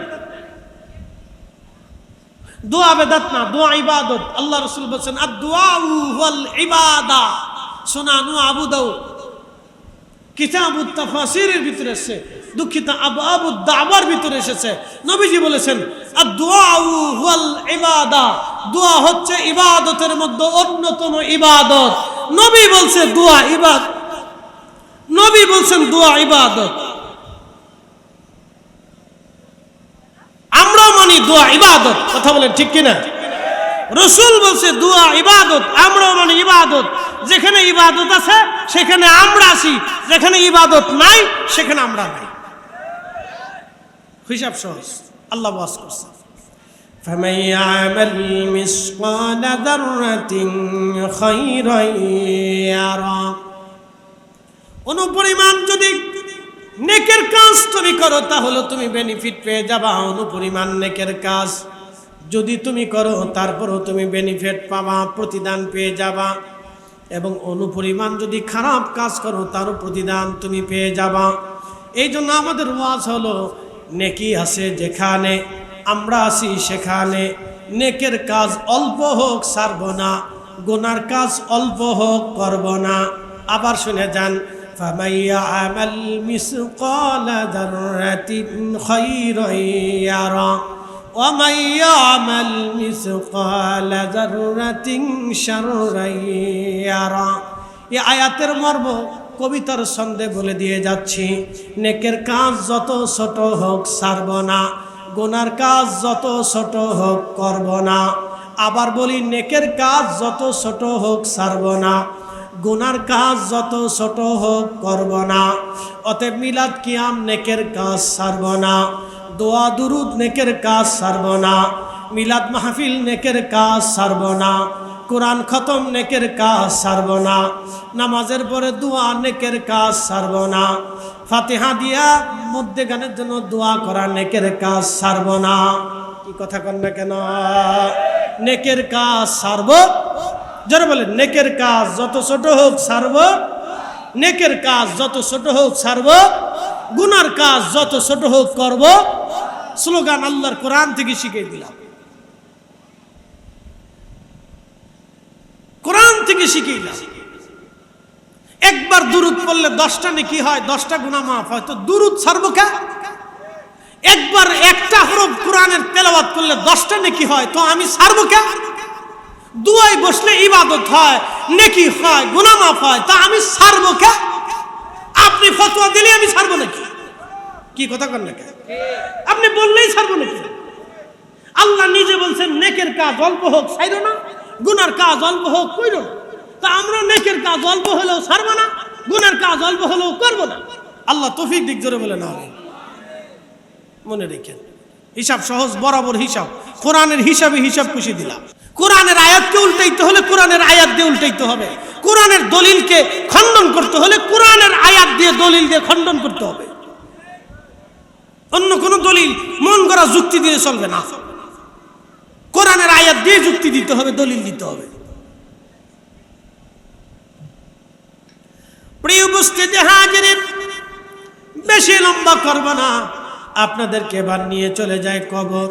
দোয়া বেদাত না, দোয়া ইবাদত। আল্লাহ রাসূল বলেছেন আদ-দুআউ ওয়াল ইবাদা। সুনানু আবু দাউদ কিতাবুত তাফাসিরের ভিতরে এসেছে, দুঃখিত আবু দাওয়ার ভিতরে এসেছে। নবীজি বলেছেন আদ-দুআউ ওয়াল ইবাদা, দোয়া হচ্ছে ইবাদতের মধ্যে অন্যতম ইবাদত। নবী বলছে দোয়া ইবাদত, নবী বলছেন দোয়া ইবাদত। আমরা মানি দোয়া ইবাদত, কথা বলেন ঠিক কিনা? রাসূল বলছে দোয়া ইবাদত, আমরাও মানি ইবাদত। যেখানে ইবাদত আছে সেখানে আমরা আছি, যেখানে ইবাদত নাই সেখানে আমরা নাই। হিসাব সহজ, আল্লাহ ওয়াজ করছে فَمَن يَعْمَلْ مِثْقَالَ ذَرَّةٍ خَيْرًا يَرَهُ। অনুপরিমাণ যদি নেকের কাজ তুমি করো তাহলে তুমি বেনিফিট পেয়ে যাবা। অনুপরিমাণ নেকের কাজ যদি তুমি করো তারপরও তুমি বেনিফিট পাবা, প্রতিদান পেয়ে যাবা। এবং অনুপরিমাণ যদি খারাপ কাজ করো তারও প্রতিদান তুমি পেয়ে যাবা। এই জন্য আমাদের ওয়াজ হলো, নেকি আছে যেখানে, আমরা আছি সেখানে। নেকের কাজ অল্প হোক ছাড়ব না, গুনার কাজ অল্প হোক করব না। আবার শুনে যান, فَمَن يَعْمَلْ مِثْقَالَ ذَرَّةٍ خَيْرًا يَرَهُ وَمَن يَعْمَلْ مِثْقَالَ ذَرَّةٍ شَرًّا يَرَهُ। এই আয়াতের মর্ম কবিতার ছন্দে বলে দিয়ে যাচ্ছি। নেকের কাজ যত ছোট হোক ছাড়ব না, গুনার কাজ যত ছোট হোক করব না। আবার বলি, নেকের কাজ যত ছোট হোক ছাড়ব না, গুনার কাজ যত ছোট হোক করব না। অতএব মিলাদ কিয়াম নেকের কাজ ছাড়ব না, দোয়া দুরুদ নেকের কাজ ছাড়ব না, মিলাদ মাহফিল নেকের কাজ ছাড়ব না, কোরআন খতম নেকের কাজ ছাড়ব না, নামাজের পরে দোয়া নেকের কাজ ছাড়ব না, ফাতিহা দিয়া মধ্যেখানের জন্য দোয়া করা নেকের কাজ ছাড়ব না। কি কথা কন না কেন? নেকের কাজ ছাড়ব, যারা বলেন নেকের কাজ যত ছোট হোক ছাড়ব, নেকের কাজ যত ছোট হোক ছাড়ব, গুনার কাজ যত ছোট হোক করব। স্লোগান আল্লাহর কোরআন থেকে শিখিয়ে দিলাম, কোরআন থেকে শিখিয়ে দিলাম। একবার দুরুদ পড়লে 10টা নেকি হয়, 10টা গুনাহ মাফ হয়। তো দুরুদ ছাড়বো কে? একবার একটা হরফ কোরআনের তেলাওয়াত করলে 10টা নেকি হয়, তো আমি ছাড়বো কে? দুয়ায় বসলে ইবাদত হয়, নেকি হয়, গুনাহ মাফ হয়, তা আমি ছাড়বো কে? আপনি ফতোয়া দিলে আমি ছাড়বো নাকি? কি কথা কন না? আপনি বললেই ছাড়বো নাকি? আল্লাহ নিজে বলছেন নেকের কাজ অল্প হোক ছাইরো না, গুনার কাজ অল্প হোক কইরো না। তা আমরা নেকের কাজ অল্প হলেও ছাড়বো না, গুনার কাজ অল্প হলেও করবো না। আল্লাহ তৌফিক দিক জোরে বলে না। মনে রেখেন, হিসাব সহজ, বরাবর হিসাব, কোরআনের হিসাবে হিসাব খুশি দিলাম। কোরআনের আয়াতকে উল্টাইতে হলে কোরআনের আয়াত দিয়ে উল্টাইতে হবে, কোরআনের দলিলকে খণ্ডন করতে হলে কোরআনের আয়াত দিয়ে দলিল দিয়ে খণ্ডন করতে হবে। অন্য কোন দলিল মন করা যুক্তি দিয়ে চলবে না, কোরআনের আয়াত দিয়ে যুক্তি দিতে হবে, দলিল দিতে হবে। প্রিয় উপস্থিতি হাজিরিন, বেশি লম্বা করব না, আপনাদেরকে এবার নিয়ে চলে যায় কবর।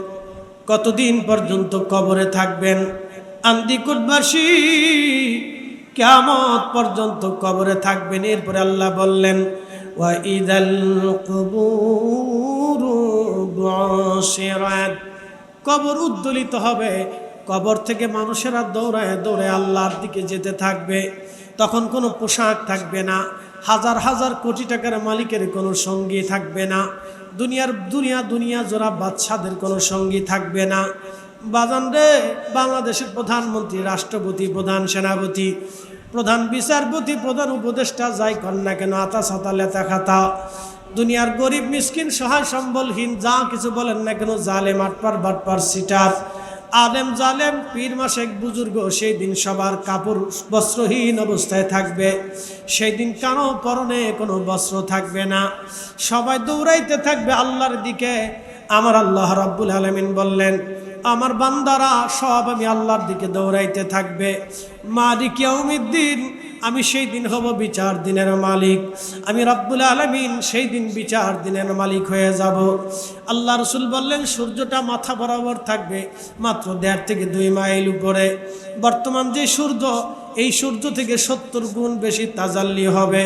কতদিন পর্যন্ত কবরে থাকবেন? আন্দিকুটবাসী কিয়ামত পর্যন্ত কবরে থাকবেন। এরপরে আল্লাহ বললেন, ওয়া ইদাল কুবুরু বুসিরাত, কবর উদ্দোলিত হবে। কবর থেকে মানুষেরা দৌড়ায় দৌড়ে আল্লাহর দিকে যেতে থাকবে। তখন কোনো পোশাক থাকবে না, হাজার হাজার কোটি টাকার মালিকের কোনো সঙ্গী থাকবে না, দুনিয়া জোড়া বাদশাদের কোনো সঙ্গী থাকবে না। বাজান রে, বাংলাদেশের প্রধানমন্ত্রী, রাষ্ট্রপতি, প্রধান সেনাপতি, প্রধান বিচারপতি, প্রধান উপদেষ্টা যাই কর না কেন, আতা ছাতা লেতা খাতা, দুনিয়ার গরিব মিসকিন সহায় সম্বলহীন যা কিছু বলেন না কেন, জালেম আটপার বাটপার সিটার, আলেম জালেম পীর মাশেক বুজুর্গ, সেই দিন সবার কাপড় বস্ত্রহীন অবস্থায় থাকবে। সেই দিন কারো পরনে কোনো বস্ত্র থাকবে না, সবাই দৌড়াইতে থাকবে আল্লাহর দিকে। আমার আল্লাহ রাব্বুল আলামিন বললেন, আমার বান্দারা সব আমি আল্লাহর দিকে দৌড়াইতে থাকবে। মালিক ইয়াউমিদ্দিন, আমি সেই দিন হব বিচার দিনের মালিক। আমি রব্বুল আলামিন সেই দিন বিচার দিনের মালিক হয়ে যাব। আল্লাহ রসুল বললেন, সূর্যটা মাথা বরাবর থাকবে, মাত্র 1.5 থেকে 2 মাইল উপরে। বর্তমান যে সূর্য, এই সূর্য থেকে 70 গুণ বেশি তাজাল্লি হবে।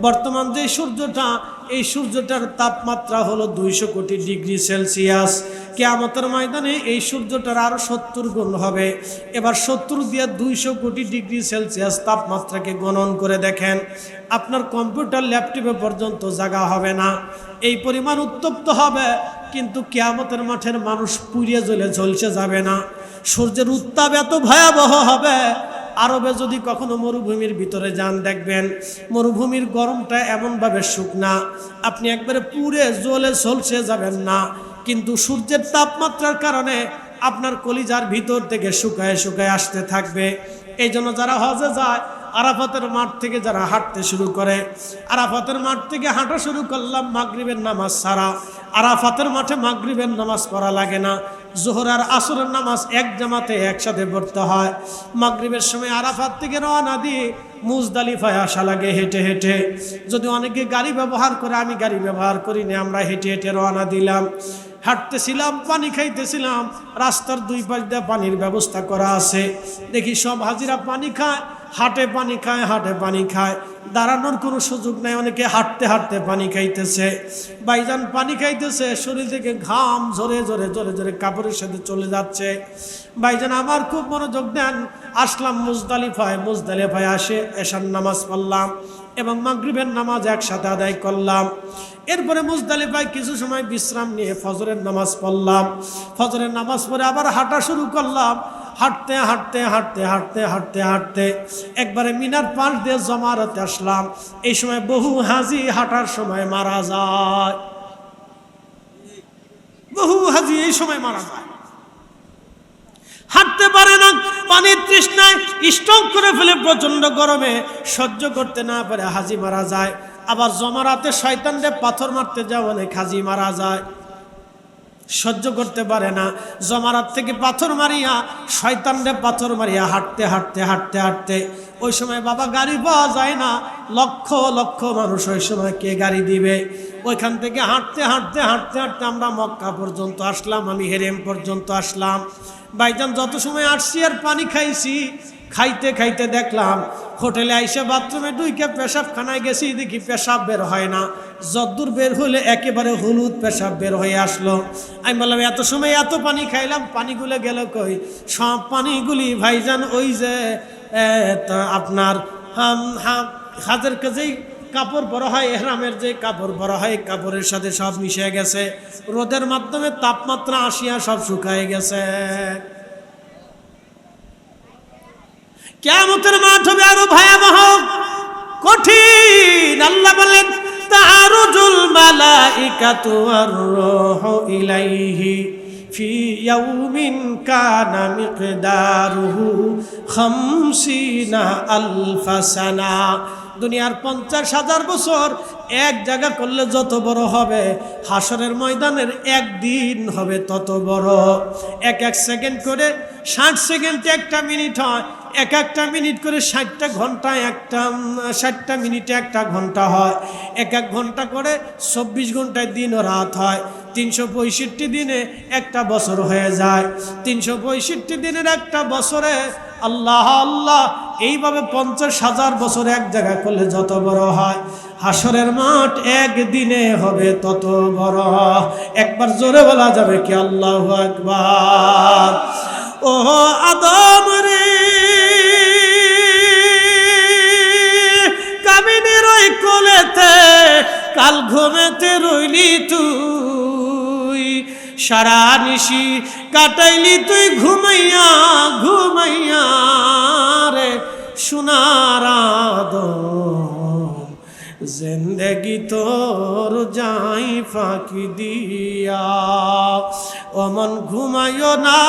বর্তমান যে সূর্যটা, এই সূর্যটার তাপমাত্রা হলো 200 কোটি ডিগ্রি সেলসিয়াস। কিয়ামতের ময়দানে এই সূর্যটার আরো 70 গুণ হবে। এবার 70 দিয়ে 200 কোটি ডিগ্রি সেলসিয়াস তাপমাত্রাকে গণন করে দেখেন, আপনার কম্পিউটার ল্যাপটপে পর্যন্ত জায়গা হবে না, এই পরিমাণ উত্তপ্ত হবে। কিন্তু কিয়ামতের মাঠের মানুষ পুড়িয়ে জ্বলে ঝলসে যাবে না। সূর্যের উত্তাপ এত ভয়াবহ হবে, আরবে যদি কখনো মরুভূমির ভিতরে যান, দেখবেন মরুভূমির গরমটা এমনভাবে শুকনা, আপনি একবারে পুড়ে জ্বলে ঝলসে যাবেন না। কিন্তু সূর্যের তাপমাত্রার কারণে আপনার কলিজার ভিতর থেকে শুকায় শুকায় আসতে থাকবে। এই জন্য যারা হজে যায়, আরাফাতের মাঠ থেকে যারা হাঁটতে শুরু করে, আরাফাতের মাঠ থেকে হাঁটা শুরু করলাম মাগরিবের নামাজ ছাড়া। আরাফাতের মাঠে মাগরিবের নামাজ পড়া লাগে না, জোহর আর আসরের নামাজ এক জামাতে একসাথে পড়তে হয়। মাগরিবের সময় আরাফাত থেকে রওনা দিয়ে মুজদালিফায় আসা লাগে হেঁটে হেঁটে। যদি অনেকে গাড়ি ব্যবহার করে, আমি গাড়ি ব্যবহার করি না, আমরা হেঁটে হেঁটে রওনা দিলাম। হাঁটতেছিলাম, পানি খাইতেছিলাম, রাস্তার দুই পাশ দিয়ে পানির ব্যবস্থা করা আছে। দেখি সব হাজিরা পানি খায়, হাটে পানি খায়, হাটে পানি খায়, দাঁড়ানোর কোনো সুযোগ নাই। অনেকে হাঁটতে হাঁটতে পানি খাইতেছে। ভাইজান পানি খাইতেছে, শরীর থেকে ঘাম ঝরে ঝরে ঝরে ঝরে কাপড়ের সাথে চলে যাচ্ছে। ভাইজান আমার খুব মনোযোগ দেন। আসলাম মুজদালিফায়, মুজদালিফায় আসে এশার নামাজ পড়লাম এবং মাগরিবের নামাজ একসাথে আদায় করলাম। এরপরে মুজদালিফায় কিছু সময় বিশ্রাম নিয়ে ফজরের নামাজ পড়লাম। ফজরের নামাজ পড়ে আবার হাঁটা শুরু করলাম। হাঁটতে হাঁটতে হাঁটতে হাঁটতে হাঁটতে হাঁটতে একবারে মিনার পাশ দিয়ে জমারতে আসলাম। এই সময় বহু হাজি হাঁটার সময় মারা যায়, বহু হাজি এই সময় মারা যায়, হাঁটতে পারে না, পানির তৃষ্ণায় স্ট্রোক করে ফেলে, প্রচন্ড গরমে সহ্য করতে না পারে হাজি মারা যায়। আবার জমারাতে শয়তানরে পাথর মারতে যাও, অনেক হাজি মারা যায়, সহ্য করতে পারে না। জমারাত থেকে পাথর মারিয়া, শয়তানরে পাথর মারিয়া হাঁটতে হাঁটতে হাঁটতে হাঁটতে, ওই সময় বাবা গাড়ি পাওয়া যায় না, লক্ষ লক্ষ মানুষ ওই সময় কে গাড়ি দিবে। ওইখান থেকে হাঁটতে হাঁটতে হাঁটতে হাঁটতে আমরা মক্কা পর্যন্ত আসলাম, আমি হেরেম পর্যন্ত আসলাম। ভাইজান যত সময় আসছি আর পানি খাইছি, খাইতে খাইতে দেখলাম হোটেলে আইসা বাথরুমে ঢুকে পেশাবখানায় গেছি, দেখি পেশাব বের হয় না। যদ্দূর বের হলে একেবারে হলুদ পেশাব বের হয়ে আসলো। আমি বললাম এত সময় এত পানি খাইলাম, পানিগুলো গেল কই? সব পানিগুলি ভাইজান ওই যে আপনার হাজের কাজেই কাপড় বড় হয়, এহরামের যে কাপড় বড় হয়, কাপড়ের সাথে সব মিশে গেছে। রোদের মাধ্যমে তাপমাত্রা আসিয়া সব শুকায় গেছে। কিয়ামতের মাঠ হবে আরো ভয়াবহ কঠিন। আল্লাহ বলেন তাআরুজুল মালাইকাতু ওয়ার রূহু ইলাইহি ফি ইয়াউমিন কানা মিকদারুহু 50,000 সানা। দুনিয়ার 50,000 বছর এক জায়গা করলে যত বড় হবে, হাসরের ময়দানের একদিন হবে তত বড়। এক এক সেকেন্ড করে 60 সেকেন্ডে একটা মিনিট হয়, এক একটা মিনিট করে 60টা ঘন্টায় একটা 60টা মিনিটে একটা ঘন্টা হয়, এক এক ঘন্টা করে 24 ঘন্টায় দিন ও রাত হয়। 365 দিনে একটা বছর হয়ে যায়। 365 দিনের একটা বছরে আল্লাহ আল্লাহ এইভাবে 50,000 বছর এক জায়গা করলে যত বড় হয়, হাসরের মাঠ একদিনে হবে তত বড়। একবার জোরে বলা যাবে কি আল্লাহু আকবার? ও আদম রে, কামিনের ওই কোলেতে কাল ঘুমেতে রইলি তুই, সারা নিশি কাটাইলি তুই ঘুমাইয়া ঘুমাইয়া রে সোনার আদম। জিন্দেগি তোর যাই ফাঁকি দিয়া, অমন ঘুমাইও না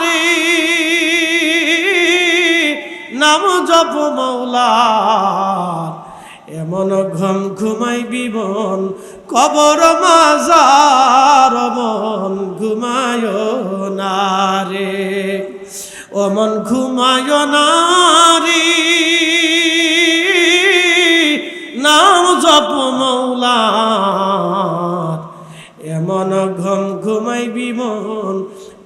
রে, নাম জপ মৌলার। এমন ঘুম ঘুমাইবি মন কবর মাজার, মন ঘুমায় না রে, অমন ঘুমায় না রে, নাম জপ মৌলার। এমন ঘুম ঘুমাইবি মন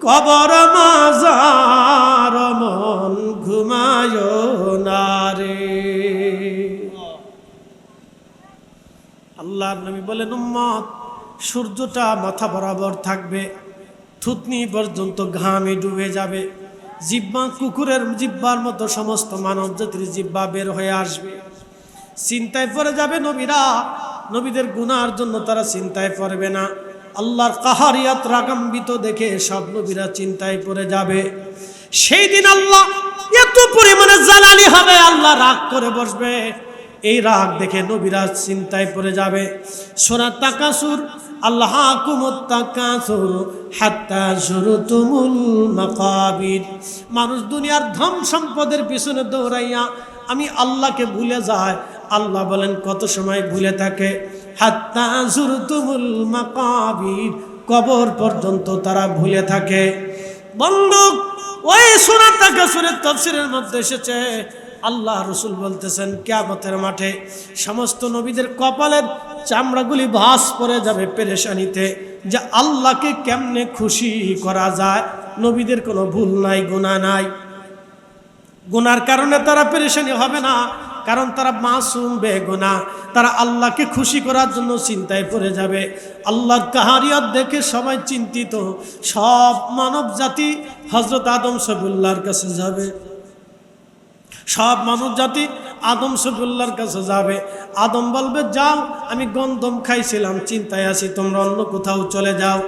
কবর মাজার, মন ঘুমায় না রে। আল্লাহর নবী বলেন উম্মত, সূর্যটা মাথা বরাবর থাকবে, থুতনি পর্যন্ত ঘামে ডুবে যাবে, জিহ্বা কুকুরের জিহ্বার মতো সমস্ত মানব জাতির জিহ্বা বের হয়ে আসবে। চিন্তায় পড়ে যাবে নবীরা, নবীদের গুনার জন্য তারা চিন্তায় পড়বে না। আল্লাহর কাহারিয়াত রাগাম্বিত দেখে সব নবীরা চিন্তায় পড়ে যাবে। সেই দিন আল্লাহ এত পরিমাণে জালালি হবে, আল্লাহ রাগ করে বসবে। এই রাগ দেখে নবীরা চিন্তায় পড়ে যাবে। সূরা তাকাসুর, আল্লাহাকুমুত তাকাসুর হাত্তা যুরতুমুল মাকাবির। মানুষ দুনিয়ার ধন সম্পদের পিছনে দৌড়াইয়া আমি আল্লাহকে ভুলে যাই। আল্লাহ বলেন কত সময় ভুলে থাকে, হাত্তা যুরতুমুল মাকাবির, কবর পর্যন্ত তারা ভুলে থাকে। বন্ধু, ওই সূরাটাকে সূরা তাফসীরের মধ্যে এসেছে, আল্লাহ রাসূল বলতেছেন কিয়ামতের মাঠে সমস্ত নবীদের কপালের চামড়াগুলি ভাঁজ পড়ে যাবে পেরেশানিতে, যে আল্লাহকে কেমনে খুশি করা যায়। নবীদের কোনো ভুল নাই, গুনাহ নাই, গুনার কারণে তারা পেরেশানি হবে না, কারণ তারা মাসুম বেগুনাহ। তারা আল্লাহকে খুশি করার জন্য চিন্তায় পড়ে যাবে। আল্লাহর কাহারিয়ত দেখে সবাই চিন্তিত, সব মানব জাতি হযরত আদম সফিউল্লাহর কাছে যাবে, সব মানব জাতি আদম সফিউল্লাহর কাছে যাবে। আদম বলবে যাও, আমি গন্ধম খাইছিলাম, চিন্তায় আছি, তোমরা অন্য কোথাও চলে যাও।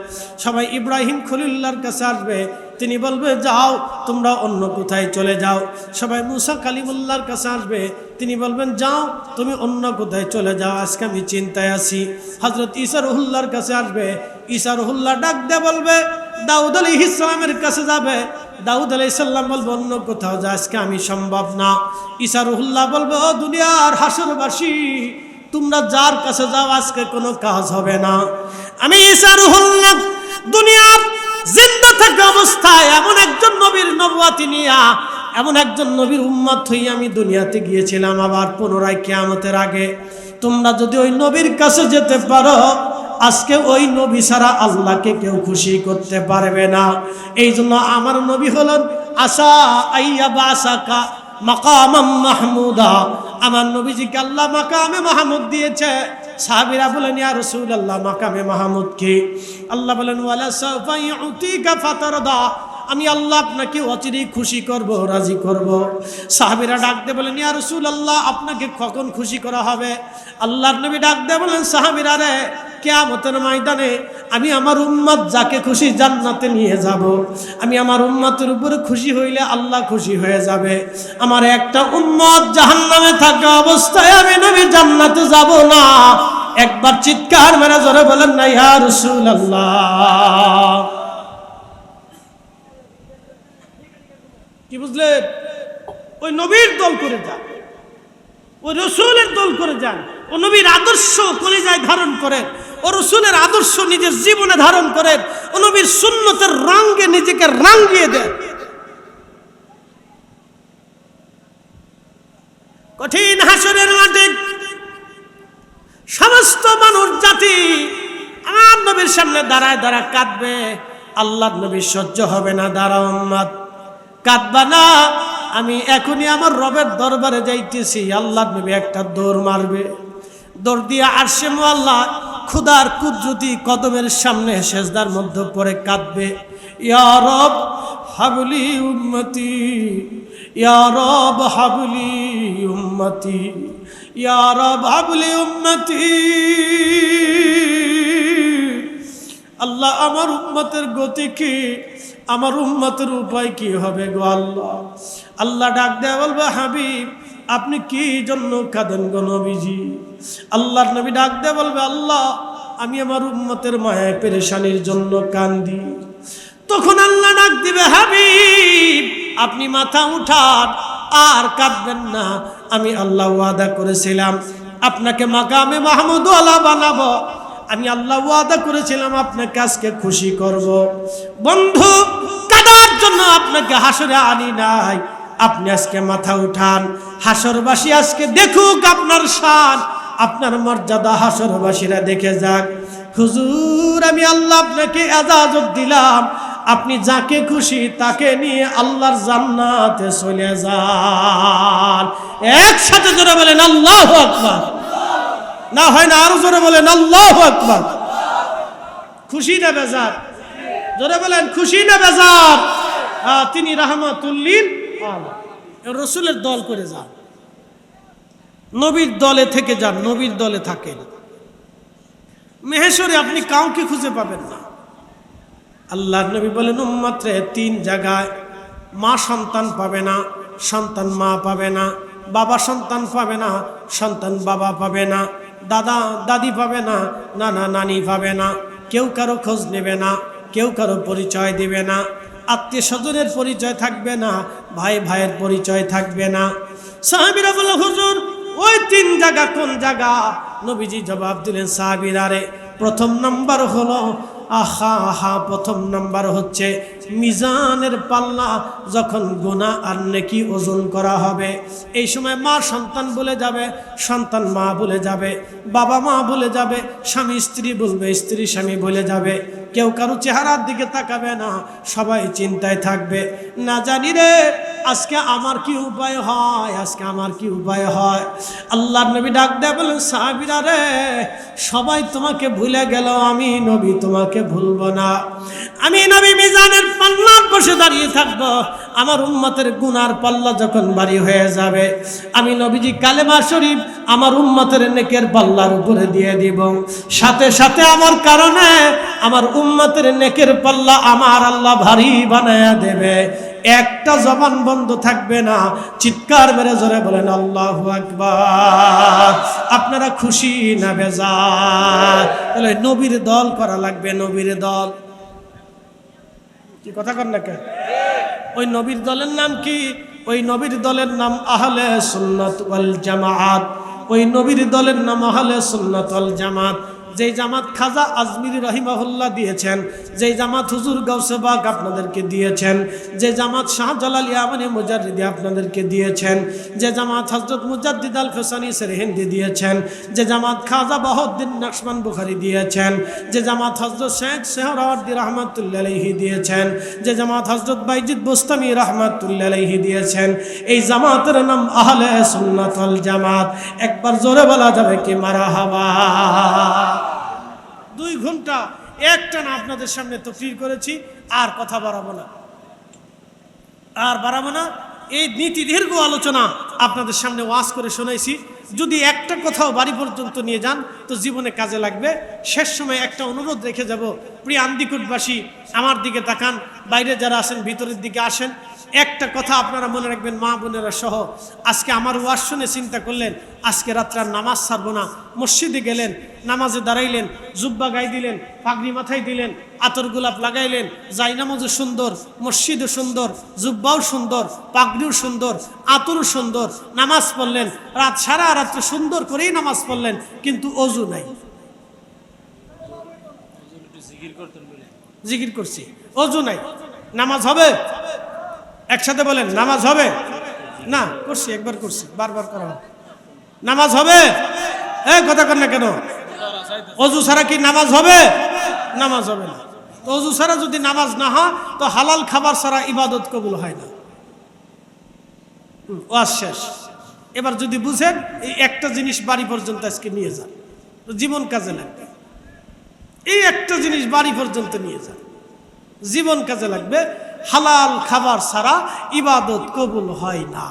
সবাই ইব্রাহিম খলিলুল্লাহর কাছে আসবে, তিনি বলবে যাও, তোমরা অন্য কোথায় চলে যাও। সবাই মুসা কালিমুল্লাহর কাছে আসবে, তিনি বলবেন যাও, তুমি অন্য কোথায় চলে যাও, আজকে আমি চিন্তায় আছি। হযরত ঈসা রুহুল্লাহর কাছে আসবে, ঈসা রুহুল্লাহ ডাক দিয়ে বলবে দাউদ আলাইহিস সালামের কাছে যাবে, দাউদ আলাইহিস সালাম বলবে অন্য কোথাও যা, আজকে আমি সম্ভব না। ঈসা রুহুল্লাহ বলবে ও দুনিয়ার হাসরবাসী, তোমরা যার কাছে যাও আজকে কোনো কাজ হবে না। আমি ঈসা রুহুল্লাহ দুনিয়ার জিন্দা থাকা অবস্থায় এমন একজন নবীর নবুয়াতি নিয়া, এমন একজন নবীর উম্মত হয়ে আমি দুনিয়াতে গিয়েছিলাম, আবার পুনরায় কিয়ামতের আগে তোমরা যদি ওই নবীর কাছে যেতে পারো, আজকে ওই নবী ছাড়া আল্লাহকে কেউ খুশি করতে পারবে না। এই জন্য আমার নবী হলেন আসা আইয়া বাসাকা মাকামাম মাহমুদা, আমার নবীজিকে আল্লাহ মাকামে মাহমুদ দিয়েছে। সাহাবীরা বলেন ইয়া রাসূলুল্লাহ, মাকামে মাহমুদ কি? আল্লাহ বলেন ওয়ালা সাউফা ইউতিকা ফাতারদা, আমি আল্লাহ আপনাকে অচিরেই খুশি করব, রাজি করব। সাহাবীরা ডাক দিয়ে বলেন ইয়া রাসূলুল্লাহ, আপনাকে কখন খুশি করা হবে? আল্লাহর নবী ডাক দিয়ে বলেন সাহাবীরা রে, কিয়ামতের ময়দানে আমি আমার উম্মত যাকে খুশি জান্নাতে নিয়ে যাব। আমি আমার উম্মতের উপরে খুশি হইলে আল্লাহ খুশি হয়ে যাবে। আমার একটা উম্মত জাহান্নামে থাকা অবস্থায় আমি নবী জান্নাতে যাব না। একবার চিৎকার মেরে জোরে বলেন না ইয়া রাসূলুল্লাহ। কি বুঝলেন? ওই নবীর দল করে যান, ওই রসুলের দল করে যান, ও নবীর আদর্শ কলিজায় ধারণ করেন, ও রসুলের আদর্শ নিজের জীবনে ধারণ করেন, ও নবীর সুন্নতের রঙে নিজেকে রাঙিয়ে দেন। কঠিন হাসরের মাঠে সমস্ত মানুষ জাতি আমার নবীর সামনে দাঁড়ায় দাঁড়ায় কাঁদবে। আল্লাহর নবীর সহ্য হবে না, দাঁড়াও উম্মত, কাঁদবা না, আমি এখনই আমার রবের দরবারে যাইতেছি। আল্লাহর নবী একটা দৌড় মারবে, দৌড় দিয়ে আরশে মুআল্লা খুদার কুদরতি কদমের সামনে সেজদার মধ্যে পড়ে কাঁদবে, ইয়া রব হাবলি উম্মতি, ইয়া রব হাবলি উম্মতি, ইয়া রব হাবলি উম্মতি। আল্লাহ আমার উম্মতের গতি কি, আমার উম্মতের উপায় কি হবে গো আল্লাহ? আল্লাহ ডাক দেয়া বলবে হাবিব আপনি কি জন্য কাঁদেন গো নবীজি? আল্লাহর নবী ডাক দেয়া বলবে আল্লাহ আমি আমার উম্মতের মায়ায় পেরেশানির জন্য কান্দি। তখন আল্লাহ ডাক দিবে হাবিব আপনি মাথা উঠান, আর কাঁদবেন না। আমি আল্লাহ ওয়াদা করেছিলাম আপনাকে মাকামে মাহমুদ ওয়ালা বানাবো, আমি আল্লাহ ওয়াদা করেছিলাম আপনাকে আজকে খুশি করব। বন্ধু, কাদার জন্য আপনাকে হাসরে আনি নাই, আপনি আজকে মাথা উঠান। হাসরবাসী আজকে দেখুক আপনার শান, আপনার মর্যাদা হাসরবাসীরা দেখে যাক। হুজুর আমি আল্লাহ আপনাকে ইজাজত দিলাম, আপনি যাকে খুশি তাকে নিয়ে আল্লাহর জান্নাতে চলে যান। একসাথে জোরে বলেন আল্লাহু আকবার। না হয় না, আরো জোরে বলেন আল্লাহু আকবার। খুশি না বেজার? জোরে বলেন খুশি না বেজার? তিনি রাহমাতুল লিল আলামিন। রাসূলের দল করে যান, নবীর দলে থেকে যান, নবীর দলে থাকেন। মেহেশ্বরে আপনি কাউকে খুঁজে পাবেন না। আল্লাহর নবী বলেন উম্মতরে তিন জায়গায় মা সন্তান পাবে না, সন্তান মা পাবে না, বাবা সন্তান পাবে না, সন্তান বাবা পাবে না, দাদা দাদি পাবে না, নানা নানি পাবে না, কেউ কারো খোঁজ নেবে না, কেউ কারো পরিচয় দিবে না, আত্মীয় স্বজনের পরিচয় থাকবে না, ভাই ভাইয়ের পরিচয় থাকবে না। সাহাবীরা বলল হুজুর ওই 3 জায়গা কোন জায়গা? নবীজি জবাব দিলেন সাহাবীরা রে, প্রথম নাম্বার হলো প্রথম নাম্বার হচ্ছে মিজানের পাল্লা, যখন গুনাহ আর নেকি ওজন করা হবে, এই সময় মা সন্তান বলে যাবে, সন্তান মা বলে যাবে, বাবা মা বলে যাবে, স্বামী স্ত্রী বলবে, স্ত্রী স্বামী বলে যাবে, কেউ কারো চেহারার দিকে তাকাবে না, সবাই চিন্তায় থাকবে, না জানি রে আজকে আমার কি উপায় হয়, আজকে আমার কি উপায় হয়। আল্লাহর নবী ডাক দেয়া বলেন সাহাবীরা রে, সবাই তোমাকে ভুলে গেল, আমি নবী তোমাকে ভুলবো না। আমি নবী মিজানের পাল্লার বসে দাঁড়িয়ে থাকবো, আমার উম্মতের গুনার পাল্লা যখন ভারী হয়ে যাবে, আমি নবীজি কালেমা শরীফ আমার উম্মতের নেকের পাল্লার উপরে দিয়ে দিব, সাথে সাথে আমার কারণে আমার উম্মতের নেকের পাল্লা আমার আল্লাহ ভারী বানায়া দেবে, একটা জবান বন্ধ থাকবে না। চিৎকার মেরে জোরে বলেন আল্লাহু আকবার। আপনারা খুশি না বেজার? তাহলে নবীর দল করা লাগবে, নবীর দল। কি কথা কর না কে? ওই নবীর দলের নাম কি? ওই নবীর দলের নাম আহলে সুন্নাত ওয়াল জামাত। ওই নবীর দলের নাম আহলে সুন্নাত ওয়াল জামাত। যেই জামাত খাজা আজমিরি রহিমাহুল্লাহ দিয়েছেন, যেই জামাত হুজুর গাউসে বাগ আপনাদেরকে দিয়েছেন, যে জামাত শাহজালাল ইয়ামানি মুজাদ্দিদি আপনাদেরকে দিয়েছেন, যে জামাত হযরত মুজাদ্দিদ আল ফিসানি সেরহিন্দি দিয়েছেন, যে জামাত খাজা বাহাউদ্দিন নকশবন বুখারী দিয়েছেন, যে জামাত হযরত শেখ সোহরাওয়ার্দী রাহমাতুল্লাহি আলাইহি দিয়েছেন, যে জামাত হযরত বাইজিদ বুস্তামি রাহমাতুল্লাহি আলাইহি দিয়েছেন, এই জামাতের নাম আহলে সুন্নাত ওয়াল জামাত। একবার জোরে বলা যাবে কি মারহাবা? 2 ঘন্টা একটানা আপনাদের সামনে তাকরীর করেছি, আর কথা বাড়াবো না, আর বাড়াবো না। এই নীতি দীর্ঘ আলোচনা আপনাদের সামনে ওয়াজ করে শোনাইছি। যদি একটা কথাও বাড়ি পর্যন্ত নিয়ে যান তো জীবনে কাজে লাগবে। শেষ সময় একটা অনুরোধ রেখে যাব, প্রিয় আন্দিকুটবাসী আমার দিকে তাকান, বাইরে যারা আছেন ভিতরের দিকে আসেন। একটা কথা আপনারা মনে রাখবেন, মা বোনেরা সহ, আজকে আমার ওয়াজ শুনে চিন্তা করলেন আজকে রাত্রে নামাজ ছাড়বো না। মসজিদে গেলেন, নামাজে দাঁড়াইলেন, জুব্বা গায়ে দিলেন, পাগড়ি মাথায় দিলেন, আতর গোলাপ লাগাইলেন, জায়নামাজও সুন্দর, মসজিদও সুন্দর, জুব্বাও সুন্দর, পাগড়িও সুন্দর, আতরও সুন্দর, নামাজ পড়লেন, সারা রাত্রে সুন্দর করেই নামাজ পড়লেন, কিন্তু অজু নাই। জিকির করছি, অজু নাই, নামাজ হবে? একসাথে বলেন, নামাজ হবে? না, করছি, একবার করছি, বারবার করা হবে। নামাজ হবে? কথা কর না কেন? অজু ছাড়া কি নামাজ হবে? নামাজ হবে না। তো অজু ছাড়া যদি নামাজ না হয় তো হালাল খাবার ছাড়া ইবাদত কবুল হয় না। ওয়াজ শেষ। এবার যদি বুঝেন, এই একটা জিনিস বাড়ি পর্যন্ত আজকে নিয়ে যান, জীবন কাজে লাগবে। এই একটা জিনিস বাড়ি পর্যন্ত নিয়ে যান, জীবন কাজে লাগবে। হালাল খাবার ছাড়া ইবাদত কবুল হয় না।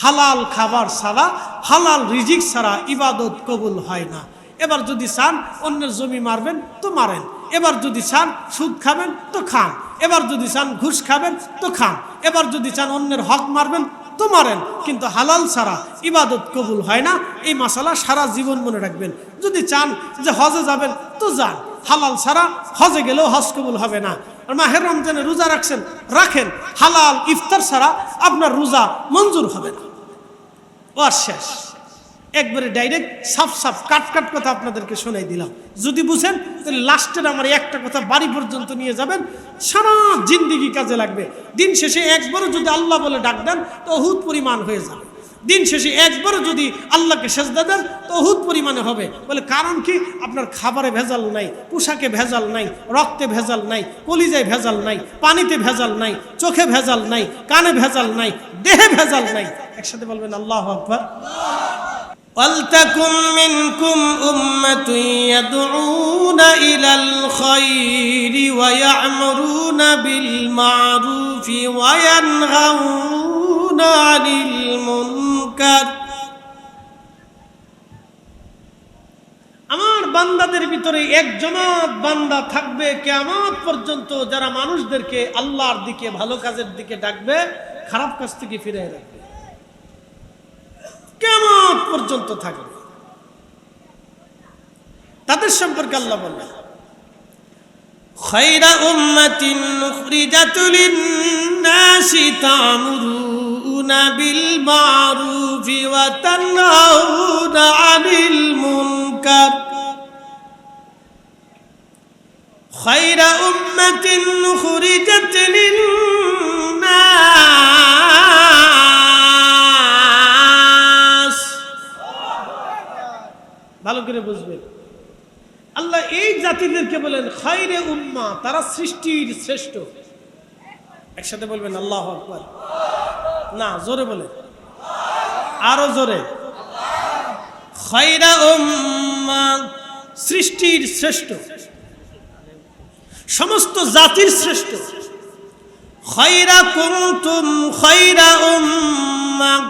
হালাল খাবার ছাড়া, হালাল রিজিক ছাড়া ইবাদত কবুল হয় না। এবার যদি চান অন্যের জমি মারবেন তো মারেন, এবার যদি চান সুদ খাবেন তো খান, এবার যদি চান ঘুষ খাবেন তো খান, এবার যদি চান অন্যের হক মারবেন তো মারেন, কিন্তু হালাল ছাড়া ইবাদত কবুল হয় না। এই মাসালা সারা জীবন মনে রাখবেন। যদি চান যে হজে যাবেন তো যান, হালাল ছাড়া হজে গেলেও হজ কবুল হবে না। আর মাহের রমজানে রোজা রাখছেন, রাখেন, হালাল ইফতার ছাড়া আপনার রোজা মঞ্জুর হবে না। ওয়াজ শেষ। একবারে ডাইরেক্ট সাফ সাফ কাট কাট কথা আপনাদেরকে শোনাই দিলাম। যদি বুঝেন তাহলে লাস্টের আমার একটা কথা বাড়ি পর্যন্ত নিয়ে যাবেন, সারা জিন্দিগি কাজে লাগবে। দিন শেষে একবারও যদি আল্লাহ বলে ডাক দেন তো উহুদ পরিমাণ হয়ে যাবে। দিন শেষে একবারও যদি আল্লাহকে সেজদা দেন তো উহুদ পরিমাণে হবে। বলে কারণ কি? আপনার খাবারে ভেজাল নাই, পোশাকে ভেজাল নাই, রক্তে ভেজাল নাই, কলিজায় ভেজাল নাই, পানিতে ভেজাল নাই, চোখে ভেজাল নাই, কানে ভেজাল নাই, দেহে ভেজাল নাই। একসাথে বলবেন আল্লাহু আকবার। وَلْتَكُنْ مِنْكُمْ أُمَّةٌ يَدْعُونَ إِلَى الْخَيْرِ وَيَأْمُرُونَ بِالْمَعْرُوفِ وَيَنْهَوْنَ عَنِ الْمُنكَرِ। আমার বান্দাদের ভিতরে এক জমাত বান্দা থাকবে কিয়ামত পর্যন্ত, যারা মানুষদেরকে আল্লাহর দিকে, ভালো কাজের দিকে ডাকবে, খারাপ কাজ থেকে ফিরিয়ে রাখবে। কিয়ামত পর্যন্ত থাকবে। তাদের সম্পর্কে আল্লাহ বললেন, খায়রা উম্মাতিন উখরিজাত লিন নাসি তা'মুরুনা বিল মা'রুফি ওয়া তানহাউনা আনিল মুনকার খায়রা উম্মাতিন উখরিজাত লিন-নাস। ভালো করে বুঝবেন, আল্লাহ এই জাতিদেরকে বলেন খায়রে উম্মাহ, তারা সৃষ্টির শ্রেষ্ঠ। একসাথে বলবেন আল্লাহু আকবার। না, জোরে বলে, আরো জোরে। খায়রা উম্মাহ, সৃষ্টির শ্রেষ্ঠ, সমস্ত জাতির শ্রেষ্ঠ। খায়রা কুনতুম খায়রা উম্মাহ,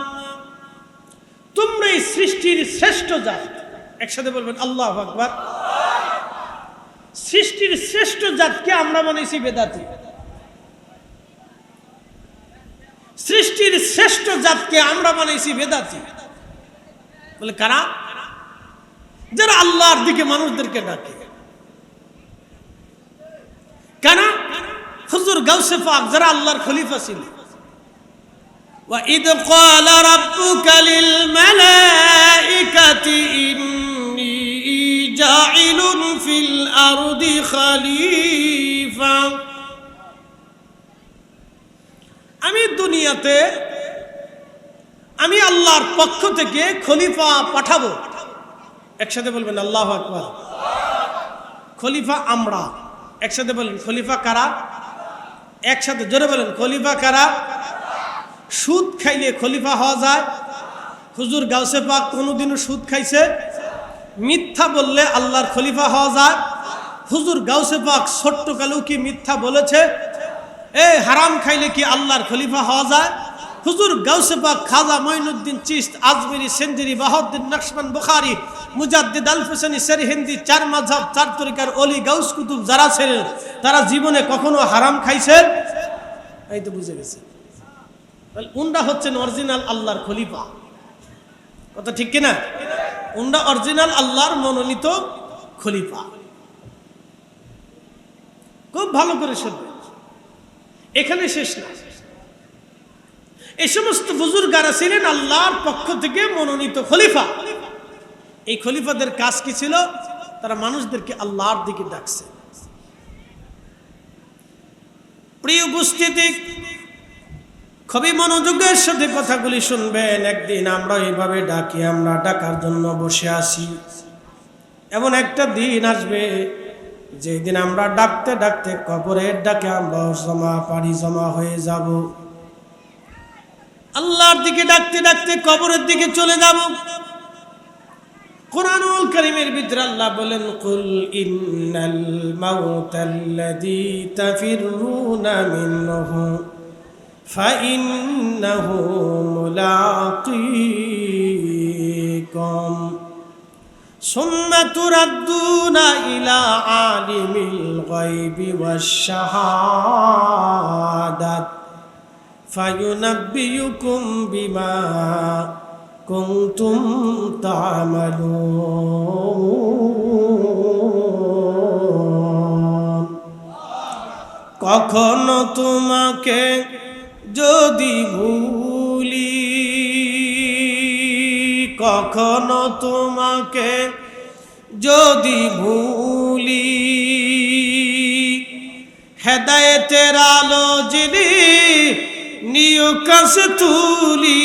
তোমরা এই সৃষ্টির শ্রেষ্ঠ জাত। একসাথে বলবেন আল্লাহু আকবার। সৃষ্টির শ্রেষ্ঠ জাতকে আমরা বানাইছি বেদাতি। সৃষ্টির শ্রেষ্ঠ জাতকে আমরা বানাইছি বেদাতি। বলে কারা? যারা আল্লাহর দিকে মানুষদেরকে ডাকে। কেন? হুজুর গাউসে পাক যারা আল্লাহর খলিফা ছিলেন। ওয়া ইদ ক্বালা রাব্বুকা লিল মালাইকাতি ইন্নী জাইলুন ফিল আরদি খলিফা, আমি দুনিয়াতে আমি আল্লাহর পক্ষ থেকে খলিফা পাঠাবো। একসাথে বলবেন আল্লাহু আকবার। খলিফা আমরা। একসাথে বলেন খলিফা কারা? একসাথে জোরে বলেন খলিফা কারা? সুদ খাইলে খলিফা হওয়া যায়? হুজুর গাউসে পাক কোনোদিনও সুদ খাইছে? মিথ্যা বললে আল্লাহর খলিফা হওয়া যায়? হুজুর গাউসে পাক ছোট্ট কালেও কি মিথ্যা বলেছে? এই হারাম খাইলে কি আল্লাহর খলিফা হওয়া যায়? হুজুর গাউসে পাক খাজা মঈনুদ্দিন চিশত, আজমিরি, সেনজেরি, বাহাউদ্দিন নকশবন্দ, বুখারী, মুজাদ্দিদ আল-হুসাইনি, সেরহিন্দি, চার মাযহাব, চার তরিকার ওলি গাউস কুতুব যারা ছিলেন তারা জীবনে কখনো হারাম খাইছে? এই তো বুঝে গেছে। তাহলে উনরা হচ্ছেন অরিজিনাল আল্লাহর খলিফা। কথা ঠিক কিনা? উনরা অরিজিনাল আল্লাহর মনোনীত খলিফা। খুব ভালো করে শুনবেন, এখানে শেষ না। এই সমস্ত বুজুর্গারা ছিলেন আল্লাহর পক্ষ থেকে মনোনীত খলিফা। এই খলিফাদের কাজ কি ছিল? তারা মানুষদেরকে আল্লাহর দিকে ডাকছে। প্রিয় উপস্থিতি, খুবই মনোযোগের সাথে কথাগুলি শুনবেন। একদিন আমরা এইভাবে ডাকি, আমরা ডাকার জন্য বসে আছি। এমন একটা দিন আসবে যেদিন আমরা ডাকতে ডাকতে কবরের ডাকে আমরা পাড়ি জমা হয়ে যাব। আল্লাহর দিকে ডাকতে ডাকতে কবরের দিকে চলে যাব। কুরআনুল কারীমের ভিতরে আল্লাহ বলেন, কুল ইন্নাল মাউতাল্লাযী তাফিরুনা মিনহু ফাইন্নাহু মুলাকীকুম সুম্মা তুরাদ্দুনা ইলা আলিমিল গায়বি ওয়াশ শাহাদাত ফায়ুনাব্বিউকুম বিমা কুনতুম তা'মালুন। কখনো তোমাকে যদি ভুলি, কখনো তোমাকে যদি ভুলি, হেদায়েতের আলো জেনে নিও কাছে তুলি।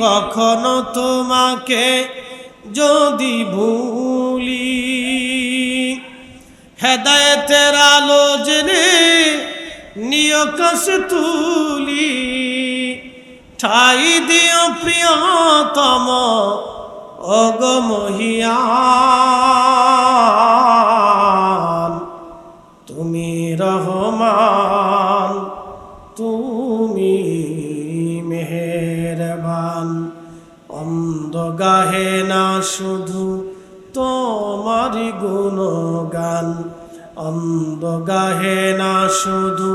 কখনো তোমাকে যদি ভুলি, হেদায়েতের আলো জেনে নিও কাছে তুলি। ঠাই দিও প্রিয়তম ওগো মহিয়ান, তুমি রহমান, তুমি মেহেরবান। অন্ধ গাহে না শুধু তোমারি গুণগান, অন্ধ গাহে না শুধু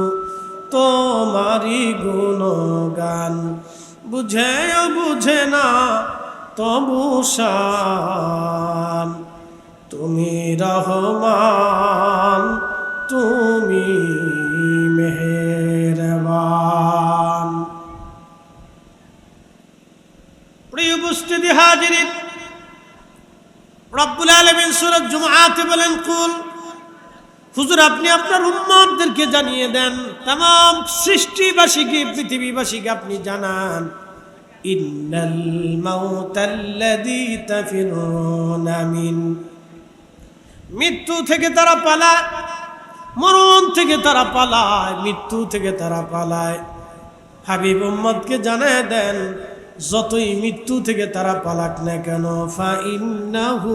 তোমারি গুণগান। বুঝেও বুঝে না তবু শান, তুমি রহমান, তুমি মেহেরবান। সূরা জুমআতে বলেন, কুল, হুজুর আপনি আপনার উম্মতদেরকে জানিয়ে দেন, तमाम সৃষ্টিবাসীকে, পৃথিবীবাসীকে আপনি জানান, ইন্নাল মাউতাল্লাযী তাফিরুনা মিন, মৃত্যু থেকে তারা পালায়, মরণ থেকে তারা পালায়, মৃত্যু থেকে তারা পালায়। হাবিব উম্মতকে জানায় দেন, যতই মৃত্যু থেকে তারা পালাক না কেন, ফা ইন্নাহু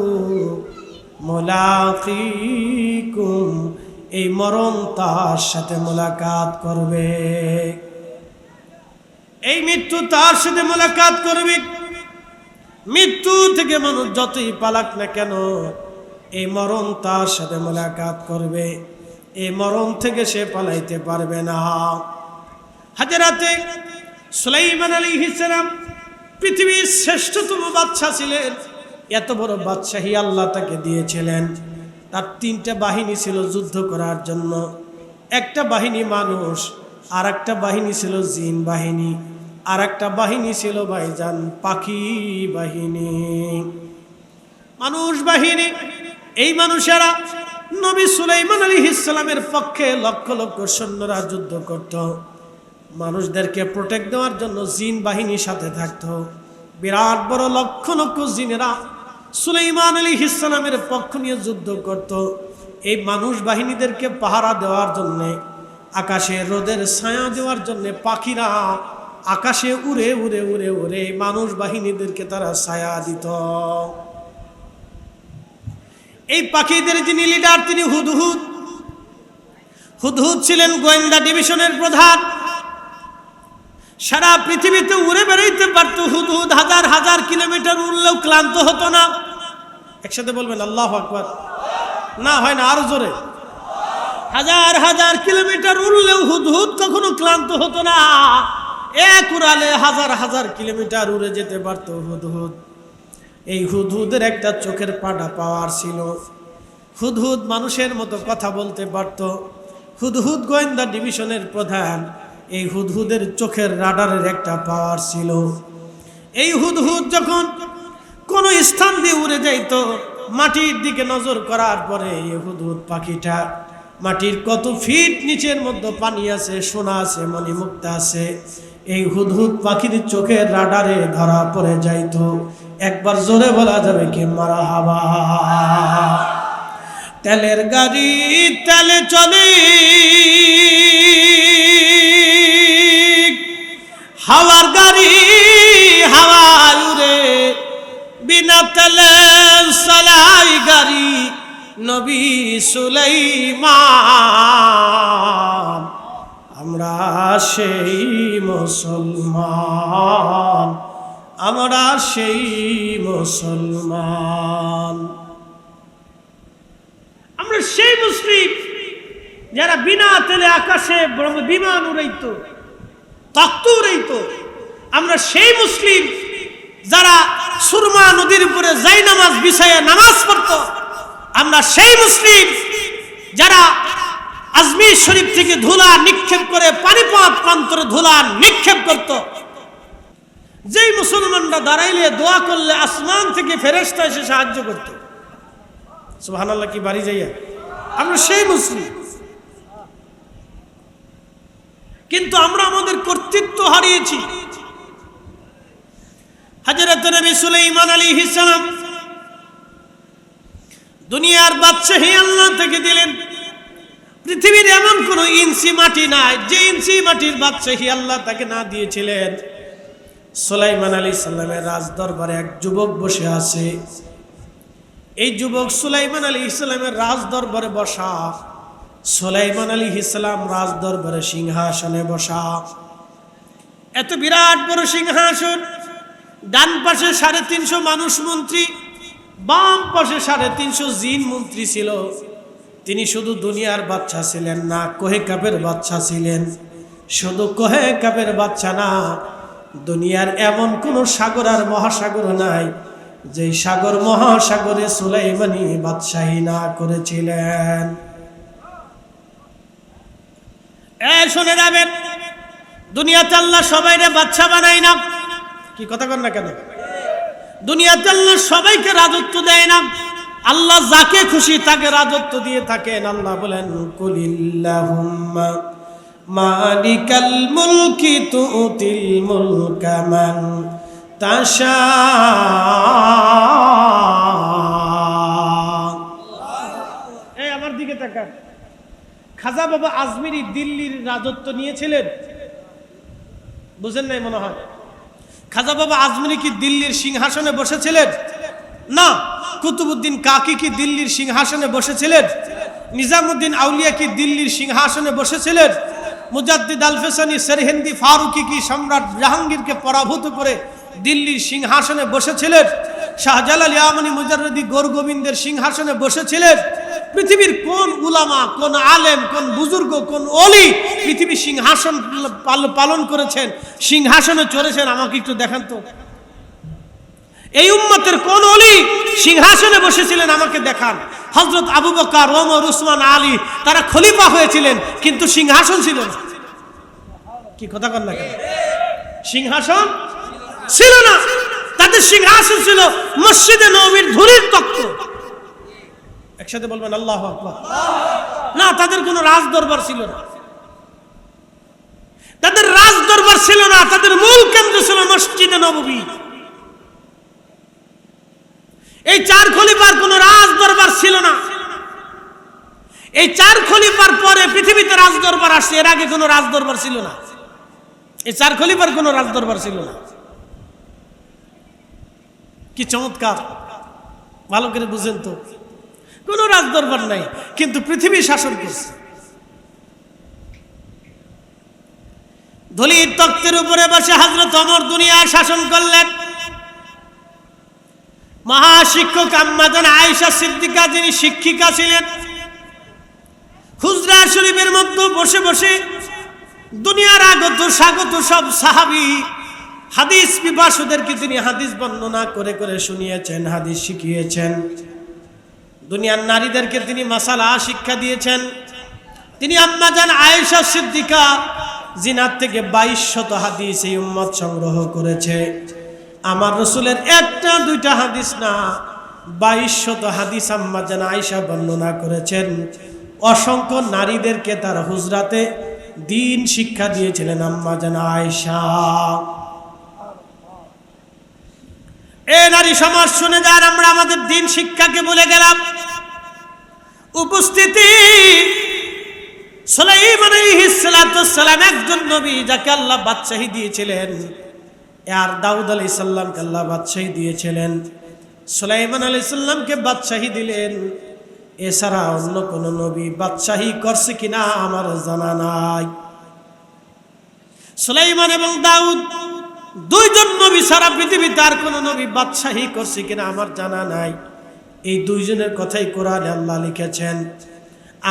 মুলাকিকুম, এই মরণ তার সাথে মোলাকাত করবে, এই মৃত্যু তার সাথে মোলাকাত করবে। মৃত্যু থেকে মানুষ যতই পালাক না কেন, এই মরণ তার সাথে মোলাকাত করবে, এই মরণ থেকে সে পালাইতে পারবে না। হযরতে সুলাইমান আলাইহিস সালাম পৃথিবীর শ্রেষ্ঠতম বাদশা ছিলেন। এত বড় বাদশাহী আল্লাহ তাকে দিয়েছিলেন। তার তিনটা বাহিনী ছিল যুদ্ধ করার জন্য। একটা বাহিনী মানুষ, আর একটা বাহিনী ছিল জিন বাহিনী, আর একটা বাহিনী ছিল ভাইজান পাখি বাহিনী। মানুষ বাহিনী, এই মানুষেরা নবী সুলাইমান আলাইহিস সালামের পক্ষে লক্ষ লক্ষ সৈন্যরা যুদ্ধ করত। মানুষদেরকে প্রোটেক্ট দেওয়ার জন্য জিন বাহিনীর সাথে থাকতো। বিরাট বড় লক্ষ লক্ষ জিনেরা সুলাইমান আলাইহিস সালামের পক্ষ নিয়ে যুদ্ধ করত। এই মানুষ বাহিনীদেরকে পাহারা দেওয়ার জন্য, আকাশে রোদের ছায়া দেওয়ার জন্য পাখিরা আকাশে উড়ে উড়ে উড়ে উড়ে মানুষ বাহিনীদেরকে তারা ছায়া দিত। এই পাখিদের যিনি লিডার, তিনি হুদহুদ। হুদহুদ ছিলেন গোয়েন্দা ডিভিশনের প্রধান। সারা পৃথিবীতে উড়ে বেড়াইতে পারত হুদহুদ। হাজার হাজার কিলোমিটার উড়লেও ক্লান্ত হতো না। একসাথে বলবেন আল্লাহু আকবার। না হয় না, আরো জোরে। হাজার হাজার কিলোমিটার উড়লেও হুদহুদ কখনো ক্লান্ত হতো না। এক উড়ালে হাজার হাজার কিলোমিটার উড়ে যেতে পারত হুদহুদ। এই হুদহুদের একটা চোখের পাটা পাওয়ার ছিল। হুদহুদ মানুষের মতো কথা বলতে পারত। হুদহুদ গোয়েন্দা ডিভিশনের প্রধান। এই হুদহুদের চোখের রাডারের একটা পাওয়ার ছিল। এই হুদহুদ যখন কোনো স্থান দিয়ে উড়ে যাইত, মাটির দিকে নজর করার পরে এই হুদহুদ পাখিটা মাটির কত ফিট নিচের মধ্যে পানি আছে, সোনা আছে, মণিমুক্তা আছে, এই হুদহুদ পাখির চোখের রাডারে ধরা পড়ে যাইত। একবার জোরে বলা যাবে কি মারহাবা। তেলের গাড়ি তেলে চলে, হাওয়ার গাড়ি হাওয়ায় উড়ে, বিনা তেলে চালাই গাড়ি নবী সুলাইমান। আমরা সেই মুসলমান, আমরা সেই মুসলমান, আমরা সেই মুসলিম যারা বিনা তেলে আকাশে বিমান উড়াইতো, তখ্ত উড়াইতো। আমরা সেই মুসলিম যারা সুরমা নদীর উপরে যাই নামাজ বিছাইয়া নামাজ পড়তো। আমরা সেই মুসলিম যারা আজমির শরীফ থেকে ধুলা নিক্ষেপ করে পানিপথ প্রান্তরে ধুলা নিক্ষেপ করত। যেই মুসলমানরা দাঁড়াইলে দোয়া করলে আসমান থেকে ফেরেশতা এসে সাহায্য করত। সুবহানাল্লাহ, কি বাড়ি যাইয়া। আমরা সেই মুসলিম, কিন্তু আমরা আমাদের কর্তৃত্ব হারিয়েছি। হযরত নবী সুলাইমান আলাইহিস সালাম দুনিয়ার বাদশাহী আল্লাহ থেকে দিলেন। পৃথিবীর এমন কোন ইঞ্চি মাটি নাই যে ইঞ্চি মাটির বাদশাহী আল্লাহ তাকে না দিয়েছিলেন। সুলাইমান আলাইহিস সালামের রাজ দরবারে এক যুবক বসে আছে। এই যুবক সুলাইমান আলাইহিস সালামের রাজ দরবারে বসা। সুলাইমান আলাইহিস সালাম রাজ দরবারে সিংহাসনে বসা। এত বিরাট বড় সিংহাসন, ডান পাশে 350 মানুষ মন্ত্রী, বাম পাশে 350 জিন মন্ত্রী ছিল। তিনি শুধু দুনিয়ার বাদশা ছিলেন না, কোহে কাপের বাদশা ছিলেন। শুধু কোহে কাপের বাদশা না, দুনিয়ার এমন কোন সাগর আর মহাসাগর নাই যে সাগর মহাসাগরে সুলাইমানি বাদশাহী না করেছিলেন। শুনে যাবেন, দুনিয়াতে আল্লাহ সবাইকে বাদশা বানায় না। কি কথা কন না কেন? দুনিয়াতে আল্লাহ সবাইকে রাজত্ব দেয় না। আল্লাহ যাকে খুশি তাকে রাজত্ব দিয়ে থাকেন। আল্লাহ বলেন কুলিল্লাহুম্মা মালিকাল মুলকি তুতিল মুলকা মান তাশা। এই আমার দিকে তাকান। খাজা বাবা আজমিরি দিল্লির রাজত্ব নিয়েছিলেন, বুঝেন নাই মনে হয়? খাজা বাবা আজমিরি কি দিল্লির সিংহাসনে বসেছিলেন? না। কুতুবউদ্দিন কাকি কি দিল্লির সিংহাসনে বসেছিলেন? নিজামুদ্দিন আউলিয়া কি দিল্লির সিংহাসনে বসেছিলেন? মুজাদ্দিদ আল-ফেসানি সেরহিন্দি ফারুকি কি সম্রাট জাহাঙ্গীরকে পরাভূত করে দিল্লির সিংহাসনে বসেছিলেন? শাহজালাল ইয়ামানি মুজাররদি গোরগোবিন্দের সিংহাসনে বসেছিলেন? পৃথিবীর কোন উলামা, কোন আলেম, কোন বুজুর্গ, কোন ওলি পৃথিবীর সিংহাসন পালন করেছেন, সিংহাসনে চড়েছেন? আমাকে একটু দেখান তো। এই উম্মতের কোন ওলি সিংহাসনে বসেছিলেন? আমাকে দেখান। হযরত আবু বকর, ওমর, উসমান, আলী তারা খলিফা হয়েছিলেন, কিন্তু সিংহাসন ছিল না। কি কথা কন না কেন? সিংহাসন ছিল না। তাদের সিংহাসন ছিল মসজিদে নববীর ধুলির তখ্ত। একসাথে বলবেন আল্লাহু আকবার। না, তাদের কোনো রাজ দরবার ছিল না। তাদের রাজ দরবার ছিল না। তাদের মূল কেন্দ্র ছিল মসজিদে নববী। এই চার খলিফার কোন রাজ দরবার ছিল না। এই চার খলিফার পরে পৃথিবীতে রাজ দরবার আসছে, এর আগে কোনো রাজ দরবার ছিল না। এই চার খলিফার কোনো রাজ দরবার ছিল না। কি চমৎকার, ভালো করে বুঝেন তো। কোন রাজ দরবার নাই, কিন্তু পৃথিবী শাসন করছে। ধুলির তখ্তের উপরে বসে হযরত ওমর দুনিয়া শাসন করলেন। মহাশিক্ষক আম্মা জান আয়েশা সিদ্দিকা, যিনি শিক্ষিকা ছিলেন, হুজরা শরীফের মধ্যে বসে বসে দুনিয়ার আগত স্বাগত সব সাহাবী হাদিস পিপাসুদেরকে তিনি হাদিস বর্ণনা করে করে শুনিয়েছেন, হাদিস শিখিয়েছেন। দুনিয়ার নারীদেরকে তিনি মাসালা শিক্ষা দিয়েছেন। তিনি আম্মা জান আয়েশা সিদ্দিকা, জিনার থেকে 2200 হাদিস এই উম্মত সংগ্রহ করেছে। আমার রাসূলের একটা দুইটা হাদিস না, 2200 হাদিস আম্মা জান আয়েশা বর্ণনা করেছেন। অসংখ্য নারীদেরকে তার হুজরাতে দ্বীন শিক্ষা দিয়েছিলেন আম্মা জান আয়েশা। এ নারী সমাজ শুনে যান, আমরা আমাদের দ্বীন শিক্ষাকে ভুলে গেলাম। উপস্থিতি সুলাইমান আলাইহিস সালাম একজন নবী, যাকে আল্লাহ বাদশাহী দিয়েছিলেন। আর দাউদ আলাইহিস সালামকে আল্লাহ বাদশাহী দিয়েছিলেন, সুলাইমান আলাইহিস সালামকে বাদশাহী দিলেন। এছাড়া অন্য কোন নবী বাদশাহী করছে কিনা আমার জানা নাই। সুলাইমান এবং দাউদ দুইজন নবী সারা পৃথিবীতে আর কোন নবী বাদশাহী করছে কিনা আমার জানা নাই। এই দুইজনের কথাই কোরআনে আল্লাহ লিখেছেন।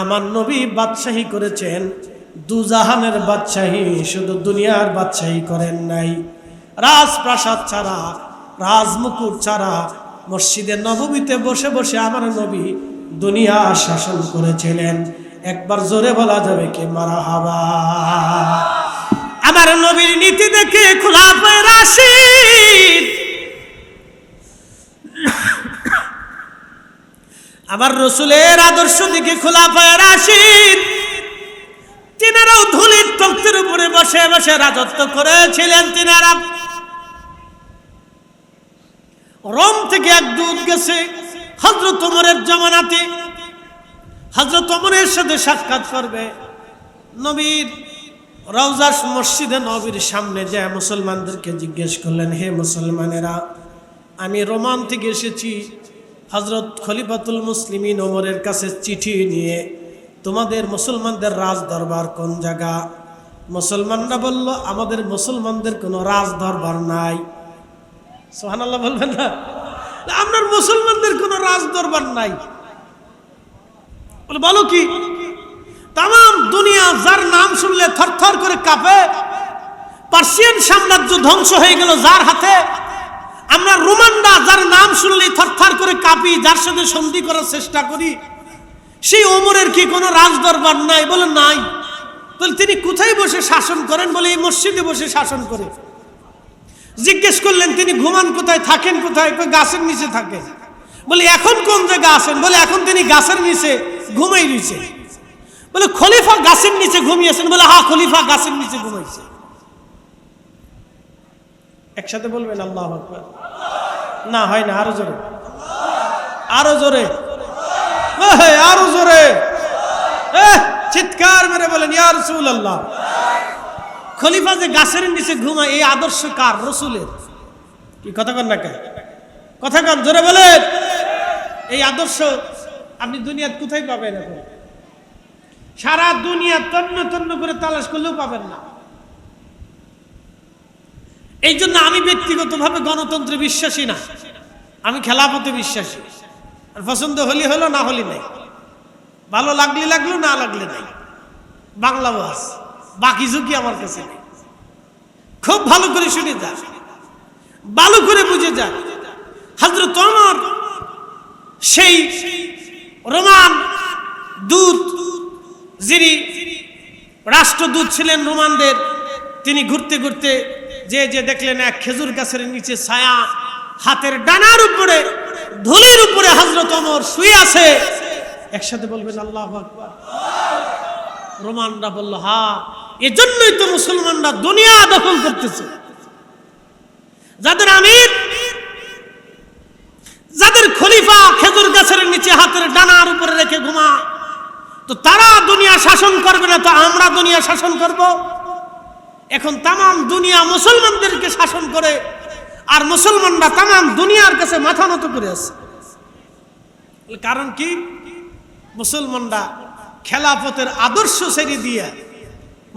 আমার নবী বাদশাহী করেছেন, দুজাহানের বাদশাহী, শুধু দুনিয়ার বাদশাহী করেন নাই। রাজপ্রাসাদ ছাড়া, রাজমুকুট ছাড়া মসজিদে নববীতে বসে বসে আমার নবী দুনিয়া শাসন করেছিলেন। একবার জোরে বলা যাবে কি মারহাবা। আমার নবীর নীতি দেখে খুলাফায়ে রাশিদ, আমার রাসূলের আদর্শ দেখে খুলাফায়ে রাশিদ তিনারাও ধুলির তখ্তের উপরে বসে বসে রাজত্ব করেছিলেন। তিনারা রোম থেকে এক দূত গেছে হযরত ওমরের জামানাতে, হযরত ওমরের সাথে সাক্ষাৎ করবে। নবীর রওজা মসজিদে নবীর সামনে যায় মুসলমানদেরকে জিজ্ঞেস করলেন, হে মুসলমানেরা, আমি রোমান থেকে এসেছি হযরত খলিফাতুল মুসলিমিন ওমরের কাছে চিঠি নিয়ে। তোমাদের মুসলমানদের রাজ দরবার কোন জায়গা? মুসলমানরা বলল, আমাদের মুসলমানদের কোনো রাজ দরবার নাই। সুবহানাল্লাহ বলবেন না? আপনার মুসলমানদের কোনো রাজ দরবার নাই। বলে বলো কি? তাম দুনিয়া যার নাম শুনলে থরথর করে কাঁপে। পার্সিয়ান সাম্রাজ্য ধ্বংস হয়ে গেল যার হাতে। আমরা রোমানরা যার নাম শুনলেই থরথর করে কাঁপি, যার সাথে সন্ধি করার চেষ্টা করি। সেই ওমরের কি কোনো রাজ দরবার নাই? বলে নাই। বলে তিনি কোথায় বসে শাসন করেন? বলে এই মসজিদে বসে শাসন করে। জিজ্ঞেস করলেন তিনি ঘুমান কোথায়, থাকেন কোথায়? গাছের নিচে থাকে। বলে এখন কোন জায়গা আছেন? বলে এখন তিনি গাছের নিচে ঘুমাই রয়েছে। বলে খলিফা গাছের নিচে ঘুমিয়েছেন? বলে হ্যাঁ, খলিফা গাছের নিচে ঘুমাইছে। একসাথে বলবেন আল্লাহু আকবার। না হয় না, আরো জোরে, আরো জোরে, আরো জোরে চিৎকার মেরে বলেন ইয়া রাসূলুল্লাহ। খলিফা যে গাছের নিচে ঘুমায়, এই আদর্শ কার? রাসূলের। কি কথা কন না? কথা কন, জোরে বলেন। এই আদর্শ আপনি দুনিয়ার কোথায় পাবেন? এখন সারা দুনিয়া তন্ন তন্ন করে তালাশ করলেও পাবেন না। এই জন্য আমি ব্যক্তিগতভাবে গণতন্ত্রে বিশ্বাসী না, আমি খেলাফতে বিশ্বাসী। আর পছন্দ হলি হলো, না হলি নাই, ভালো লাগলে লাগলো, না লাগলে নাই। বাংলা ওয়াজ বাকি ঝুঁকি আমার কাছে নেই। খুব ভালো করে শুনে যান, ভালো করে বুঝে যান। হযরত ওমর সেই রোমান দূত, যিনি রাষ্ট্রদূত ছিলেন রোমানদের, তিনি ঘুরতে ঘুরতে যে দেখলেন এক খেজুর গাছের নিচে ছায়া, হাতের ডানার উপরে ধুলির উপরে হযরত ওমর শুয়ে আছে। একসাথে বলবেন আল্লাহু আকবার। রোমানরা বলল, হ্যাঁ, এজন্যই তো মুসলমানরা দুনিয়া দখল করতেছে। যাদের আমির, যাদের খলিফা খেজুর গাছের নিচে হাতের ডানার উপরে রেখে ঘুমা, তো তারা দুনিয়া শাসন করবে না, তো আমরা দুনিয়া শাসন করব। এখন তামাম দুনিয়া মুসলমানদেরকে শাসন করে, আর মুসলমানরা তামাম দুনিয়ার কাছে মাথা নত করে আছে। কারণ কি? মুসলমানরা খেলাফতের আদর্শ ছেড়ে দিয়ে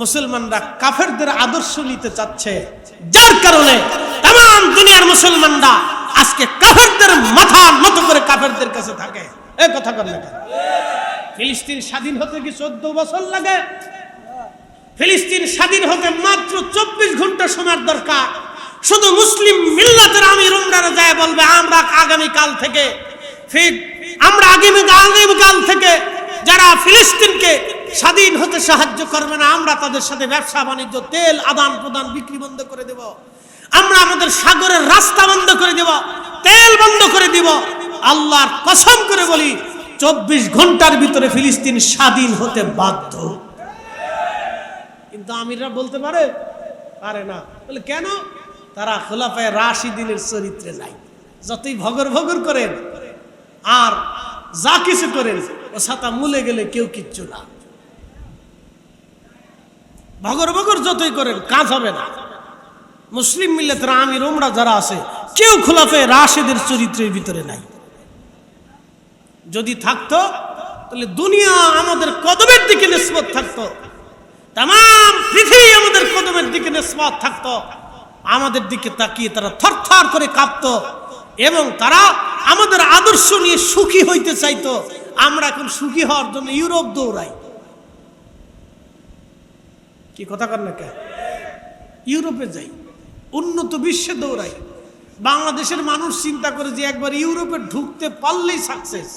মুসলমানরা কাফেরদের আদর্শ নিতে চাচ্ছে, যার কারণে তামাম দুনিয়ার মুসলমানরা আজকে কাফেরদের মাথা নত করে কাফেরদের কাছে থাকে। এই কথা বল না। ফিলিস্তিন স্বাধীন হতে কি 14 বছর লাগে? ফিলিস্তিন স্বাধীন হতে মাত্র 24 ঘন্টা সময় দরকার। শুধু মুসলিম মিল্লাতের আমির উমরারা যায় বলবে, আমরা আগামীকাল থেকে যারা ফিলিস্তিনকে স্বাধীন হতে সাহায্য করবে না, আমরা তাদের সাথে ব্যবসা বাণিজ্য, তেল আদান প্রদান, বিক্রি বন্ধ করে দেব। আমরা আমাদের সাগরের রাস্তা বন্ধ করে দেব, তেল বন্ধ করে দিব। আল্লাহর কসম করে বলি, 24 ঘন্টার ভিতরে ফিলিস্তিন স্বাধীন হতে বাধ্য। কিন্তু আমিররা বলতে পারে না। বলে কেন? তারা খোলাফায়ে রাশিদিনের চরিত্রে নাই। যতই ভগর ভগর করেন আর যা কিছু করেন, ও ছাতা মুলে গেলে কেউ কিচ্ছু না। ভগর ভগর যতই করেন কাজ হবে না। মুসলিম মিল্লাতের আমির উমরা যারা আছে, কেউ খোলাফায়ে রাশিদের চরিত্রের ভিতরে নাই। যদি থাকতো তাহলে দুনিয়া আমাদের কদমের দিকে নিসবত থাকতো, তামাম পৃথিবী আমাদের কদমের দিকে নিসবত থাকতো। আমাদের দিকে তাকিয়ে তারা থরথর করে কাঁপতো এবং তারা আমাদের আদর্শ নিয়ে সুখী হইতে চাইতো। আমরা এখন সুখী হওয়ার জন্য ইউরোপ দৌড়াই। কি কথা কর না? কে ইউরোপে যাই, উন্নত বিশ্বে দৌড়াই। বাংলাদেশের মানুষ চিন্তা করে যে একবার ইউরোপে ঢুকতে পারলেই সাকসেস।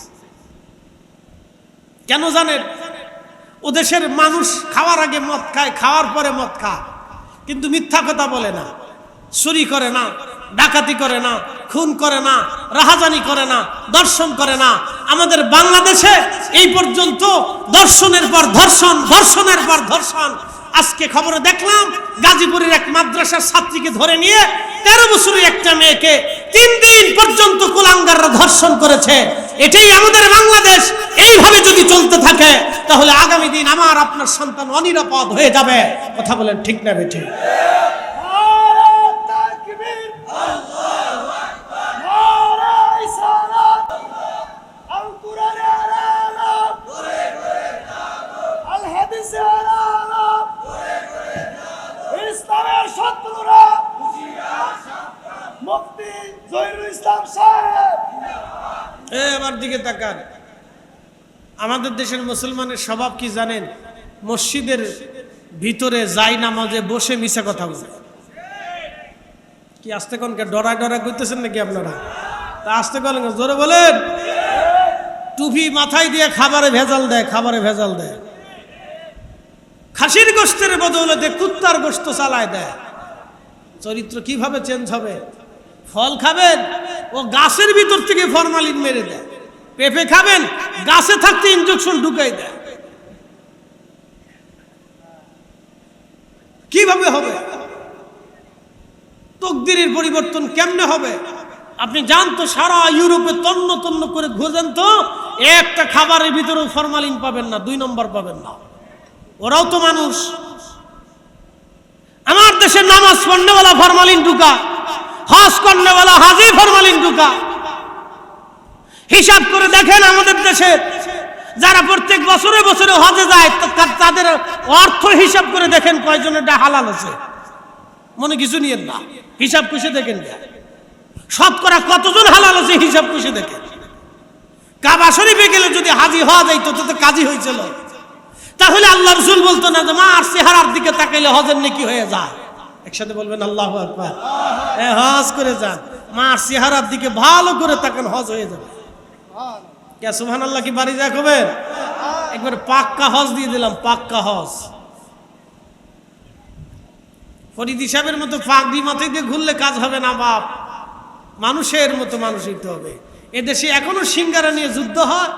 কেন জানেন? ও দেশের মানুষ খাওয়ার আগে মদ খায়, খাওয়ার পরে মদ খায়, কিন্তু মিথ্যা কথা বলে না, চুরি করে না, ডাকাতি করে না, খুন করে না, রাহাজানি করে না, দর্শন করে না। আমাদের বাংলাদেশে এই পর্যন্ত দর্শনের পর ধর্ষণ, ধর্ষণের পর ধর্ষণ। আজকে খবরে দেখলাম গাজীপুরের এক মাদ্রাসার ছাত্রীকে ধরে নিয়ে 13 বছরের একটা মেয়েকে 3 দিন পর্যন্ত কুলাঙ্গাররা ধর্ষণ করেছে। এটাই আমাদের বাংলাদেশ। এইভাবে যদি চলতে থাকে তাহলে আগামী দিন আমার আপনার সন্তান অনিরাপদ হয়ে যাবে। কথা বলেন ঠিক না বেঠিক? এবার দিকে তাকান। আমাদের দেশের মুসলমানের স্বভাব কি জানেন? মসজিদের ভিতরে যাই নামাজে বসে মিছা কথা বলে। কি আস্তে কোন ডরা ডরা করতেছেন নাকি আপনারা? তা আস্তে কোন জোরে বলেন। টুপি মাথায় দিয়ে খাবারে ভেজাল দেয়, খাবারে ভেজাল দেয়। খাসির গোশতের বদৌলতে কুত্তার গোশত চালায় দেয়। চরিত্র কিভাবে চেঞ্জ হবে? ফল খাবেন, ও গাছের ভিতর থেকে ফরমালিন মেরে দেয়। পেঁপে খাবেন, গাছে থাকতে ইনজেকশন ঢুকাই দেয়। কিভাবে হবে? তকদিরের পরিবর্তন কেমনে হবে? আপনি জানতো সারা ইউরোপে তন্ন তন্ন করে খোঁজেন তো একটা খাবারের ভিতরেও ফরমালিন পাবেন না, 2 নম্বর পাবেন না। ওরাও তো মানুষ। আমার দেশে নামাজ পড়নেওয়ালা ফরমালিন ঢুকা, হজ করনেওয়ালা হাজি ফরমালিন ঢুকা। হিসাব করে দেখেন আমাদের দেশে যারা প্রত্যেক বছরে বছরে হজে যায় তাদের অর্থ হিসাব করে দেখেন কয়জনের হালাল আছে। মনে কিছু নিয়েন না, হিসাব কষে দেখেন শতকরা কতজন হালাল আছে হিসাব কষে দেখেন। কাবা শরীফে গেলে যদি হাজি হওয়া যাইতো তো কাজী হয়েছিল, তাহলে আল্লাহ রাসূল বলতো না যে মার চেহারার দিকে তাকাইলে হজের নেকি হয়ে যায়। একসাথে বলবেন আল্লাহু আকবার। হজ করে যান, মার চেহারার দিকে ভালো করে তাকান, হজ হয়ে যাবে। কে সুবহানাল্লাহ কি বাড়ি যায় কবেন? একবার পাক্কা হজ দিয়ে দিলাম, পাক্কা হজ। ফরিদ সাহেবের মতো পাগড়ি মাথায় দিয়ে ঘুরলে কাজ হবে না বাপ, মানুষের মতো মানুষ হইতে হবে। এদেশে এখনো সিঙ্গারা নিয়ে যুদ্ধ হয়,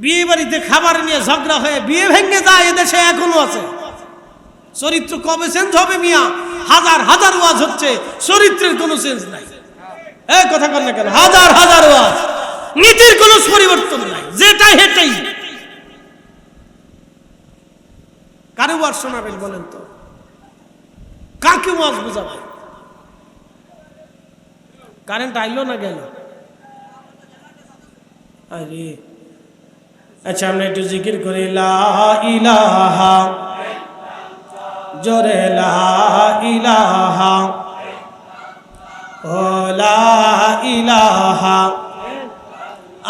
বিয়ে বাড়িতে খাবার নিয়ে ঝগড়া হয়ে বিয়ে ভেঙে যায়, এদেশে এখনো আছে। চরিত্র কবে চেঞ্জ হবে মিয়া? হাজার হাজার ওয়াজ হচ্ছে, চরিত্রের কোনো চেঞ্জ নাই। এই কথা কর না কেন? হাজার হাজার ওয়াজ, নীতির কোনো পরিবর্তন নাই, যেটাই হেটাই। কারে ওয়াজ শোনাবেন বলেন তো? কাকে ওয়াজ বোঝাবেন? কারেন্ট আইলো না গেল? আরে আচ্ছা, আমরা একটু জিকির করি লা ইলাহা, জোরে লা ইলাহা, ও লা ইলাহা।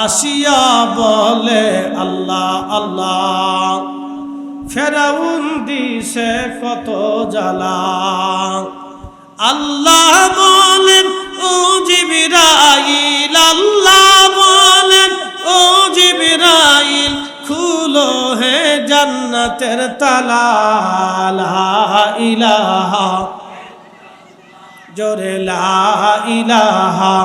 আসিয়া বলে আল্লাহ আল্লাহ, ফেরাউন দিছে কত জ্বালা। আল্লাহ বলেন ও জিবরাইল, আল্লাহ বলেন ও জিবরাইল, খুলো হে জান্নাতের তালা। লা ইলাহা, জোরে লা ইলাহা।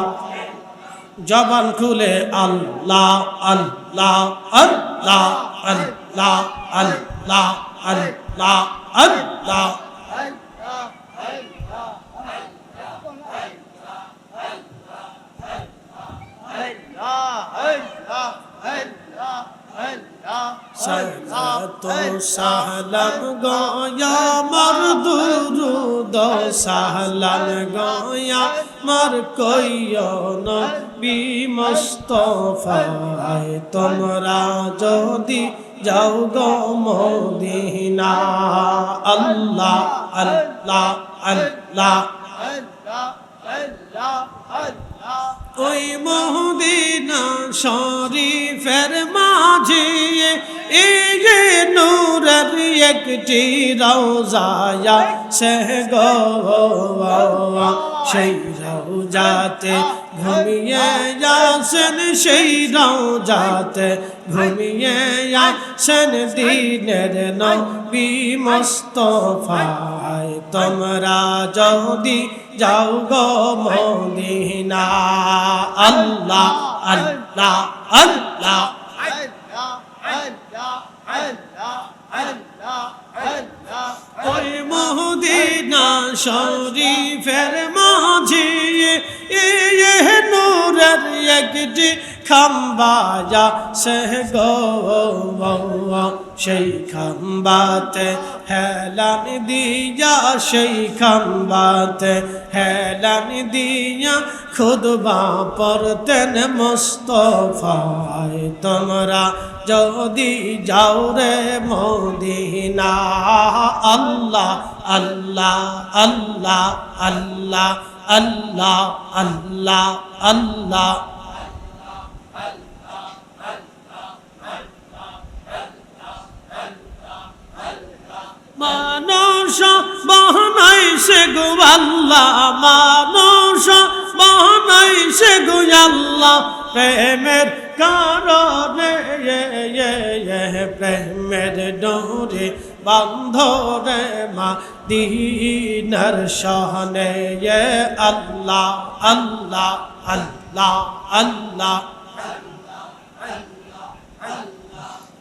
জবান খুলে আল্লাহ আল্লাহ আল্লাহ আল্লাহ আল্লাহ আল্লাহ আল্লাহ। সালাতু সালাম গোয়া মর দুরুদ সালাম গোয়া মর কইও নবী মুস্তাফায়, তোমরা যদি যাও গো মদিনা। আল্লাহ আল্লাহ আল্লাহ। ওই মদিনা শরীফের মাঝে এই যে নূরের একটি রওজা সে গো, সেই রওজাতে ঘুমিয়ে আসেন, সেই রওজাতে ঘুমিয়ে আসেন দিনের নবী মুস্তাফায়, তোমরা যদি যাও গো মদিনা। আল্লাহ আল্লাহ আল্লাহ। ওই মদিনা শরীফের মাঝে নূরের একটি খাম্বাজা সে গো, সেই খাম্বাতে হেলান দিয়া, সেই খাম্বাতে হেলান দিয়া খুতবা পড়তেন মুস্তাফায়, তোমরা যদি যাও রে মদিনা। আল্লাহ আল্লাহ আল্লাহ আল্লাহ আল্লাহ আল্লাহ আল্লাহ। মানুষ বানাইছে গো আল্লাহ, মানুষ বানাইছে গো আল্লাহ, প্রেমের কারণে প্রেমের ডোরে বান্ধরে মদিনার শানে আল্লাহ আল্লাহ আল্লাহ আল্লাহ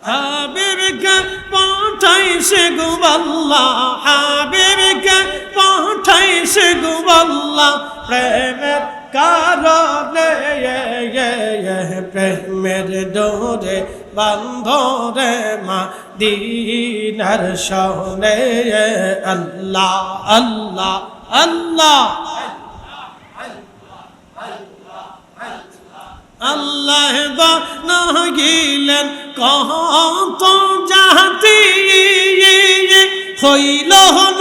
হাবিবকে পাঠাইছে গো আল্লাহ হাবিবকে পাঠাইছে গো আল্লাহ প্রেমের কারণে প্রেমের ডোরে বান্ধরে মদিনার শানে আল্লাহ আল্লাহ আল্লাহ আল্লাহ বানাইলেন কত জাতি হইল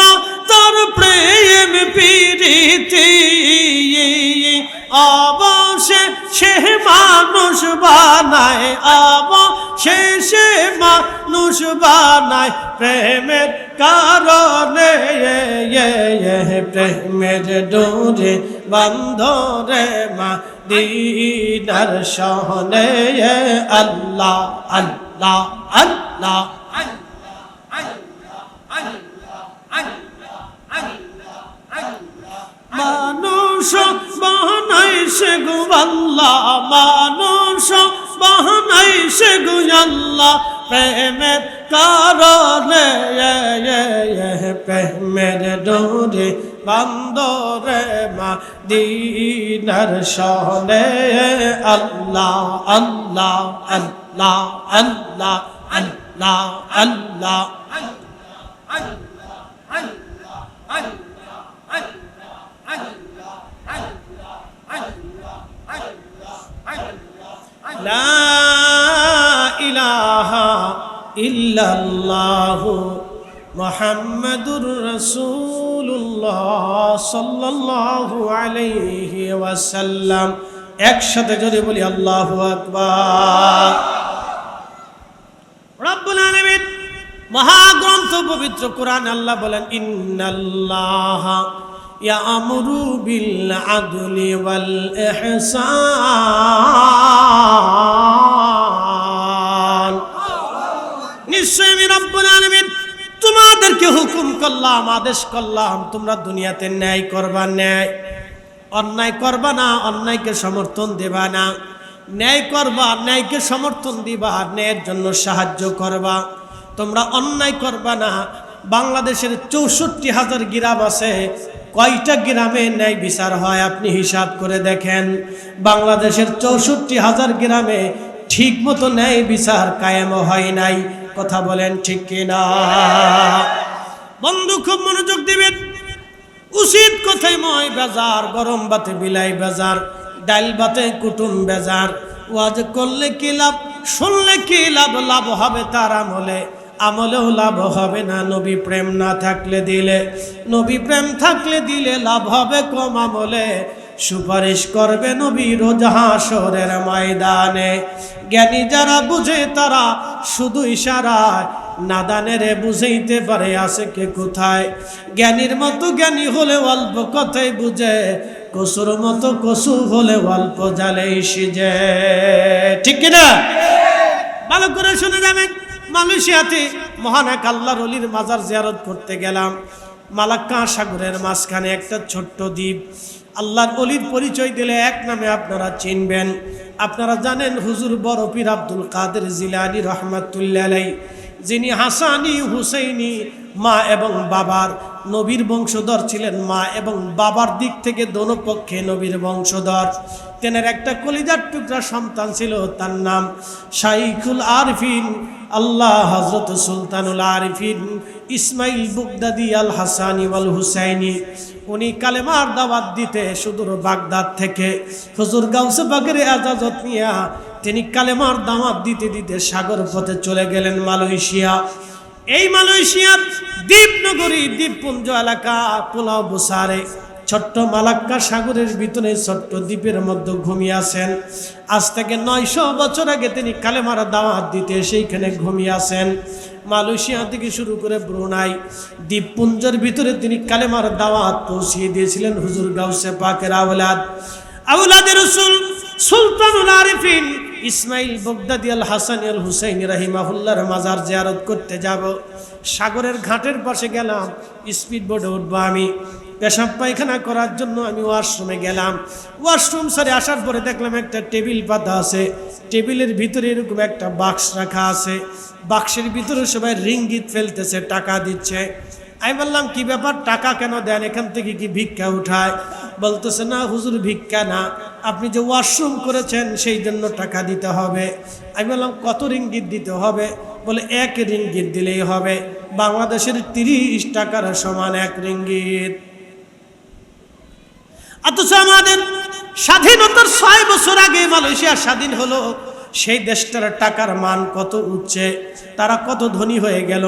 না তার প্রেম প্রীতি অবশেষে মানুষ বানায় অবশেষে মানুষ বানায় প্রেমের কারণে প্রেমের ডোরে বান্ধরে মদিনার শানে আল্লাহ আল্লাহ আল্লাহ মানুষ বানাইছে গো আল্লাহ মানুষ বানাইছে গো আল্লাহ প্রেমের কারণে প্রেমের ডোরে বান্ধরে মদিনার শানে আল্লাহ আল্লাহ আল্লাহ আল্লাহ আল্লাহ আল্লাহ লা ইলাহা ইল্লাল্লাহু মুহাম্মাদুর রাসূলুল্লাহ সাল্লাল্লাহু আলাইহি ওয়াসাল্লাম একসাথে যদি বলি আল্লাহু আকবার। রব্বুল আলামিন মহাগ্রন্থ পবিত্র কোরআন আল্লাহ বলেন ইন্নাল্লাহা ইয়ামুরু বিল আদলি ওয়াল ইহসান নিশ্চয় আমি রব্বুল আলামিন তোমাদেরকে হুকুম করলাম আদেশ করলাম তোমরা দুনিয়াতে ন্যায় করবা ন্যায় অন্যায় করবা না অন্যায়কে সমর্থন দেবা না ন্যায় করবা ন্যায়কে সমর্থন দিবা ন্যায়ের জন্য সাহায্য করবা তোমরা অন্যায় করবা না। বাংলাদেশের ৬৪,০০০ গ্রাম আছে কয়টা গ্রামে ন্যায় বিচার হয় আপনি হিসাব করে দেখেন। বাংলাদেশের ৬৪,০০০ গ্রামে ঠিক মতো ন্যায় বিচার কায়েম হয় নাই। কথা বলেন ঠিক কিনা? বন্ধু খুব মনোযোগ দিবেন। উচিত কথাই ময় বেজার গরম ভাতে বিলাই বেজার ডাল ভাতে কুটুম বেজার ওয়াজ করলে কি লাভ শুনলে কি লাভ লাভ হবে তার আমলে আমলেও লাভ হবে না নবী প্রেম না থাকলে দিলে নবী প্রেম থাকলে দিলে লাভ হবে কম আমলে সুপারিশ করবে নবী রোজ হাসরের ময়দানে। জ্ঞানী যারা বুঝে তারা শুধু ইশারায় নাদানেরে বুঝাইতে পারে আছে কে কোথায়। জ্ঞানীর মতো জ্ঞানী হলে অল্প কথাই বুঝে কসুর মতো কসু হলে অল্প জালেই সিজে। ঠিক কিনা? ভালো করে শুনে যাবেন। মালয়েশিয়াতে মহান এক আল্লাহর ওলির মাজার জিয়ারত করতে গেলাম। মালাক্কা সাগরের মাঝখানে একটা ছোট্ট দ্বীপ। আল্লাহর ওলির পরিচয় দিলে এক নামে আপনারা চিনবেন। আপনারা জানেন হুজুর বড় পীর আব্দুল কাদের জিলানী রহমাতুল্লাহ আলাইহি, যিনি হাসানি হুসাইনি মা এবং বাবার নবীর বংশধর ছিলেন। মা এবং বাবার দিক থেকে দোনো পক্ষে নবীর বংশধর। তেনার একটা কলিজার টুকরা সন্তান ছিল, তার নাম শাইখুল আরিফিন আল্লাহ হযরত সুলতানুল আরিফিন ইসমাইল বুগদাদি আল হাসানি ওয়াল হুসাইনি। উনি কালেমার দাওয়াত দিতে সুদূর বাগদাদ থেকে হুজুর গাউসে পাকের ইজাজত নিয়ে তিনি কালেমার দাওয়াত দিতে দিতে সাগর পথে চলে গেলেন মালয়েশিয়া। এই মালয়েশিয়ার দ্বীপনগরী দ্বীপপুঞ্জ এলাকা পোলাও বুসারে ছোট্ট মালাক্কা সাগরের ভিতরে ছোট্ট দ্বীপের মধ্যে ঘুমিয়ে আছেন। আজ থেকে ৯০০ বছর আগে তিনি কালেমার দাওয়াত দিতে সেইখানে ঘুমিয়ে আছেন। মালয়েশিয়া থেকে শুরু করে ব্রুনাই দ্বীপপুঞ্জের ভিতরে তিনি কালেমার দাওয়াত পৌঁছিয়ে দিয়েছিলেন হুজুর গাউসে পাকের আওলাদ আওলাদের রাসূল সুলতানুল আরিফিন ইসমাইল বগদাদি আল হাসান আল হুসাইন রাহিমাহুল্লাহর মাজার জিয়ারত করতে যাব। সাগরের ঘাটের পাশে গেলাম, স্পিড বোটে উঠবো আমি। পেশাব পায়খানা করার জন্য আমি ওয়াশরুমে গেলাম। ওয়াশরুম সারে আসার পরে দেখলাম একটা টেবিল পাতা আছে, টেবিলের ভিতরে এরকম একটা বাক্স রাখা আছে, বাক্সের ভিতরে সবাই রিঙ্গিত ফেলতেছে, টাকা দিচ্ছে। আমি বললাম কি ব্যাপার, টাকা কেন দেন, এখান থেকে কি ভিক্ষা উঠায়? বলতেছে না হুজুর, ভিক্ষা না, আপনি যে ওয়াশরুম করেছেন সেই জন্য টাকা দিতে হবে। আমি বললাম কত রিঙ্গিত দিতে হবে? বলে 1 রিঙ্গিত দিলেই হবে। বাংলাদেশের 30 টাকার সমান 1 রিঙ্গিত। অথচ আমাদের স্বাধীনতার 6 বছর আগে মালয়েশিয়া স্বাধীন হলো, সেই দেশটার টাকার মান কত উচ্চে, তারা কত ধনী হয়ে গেল।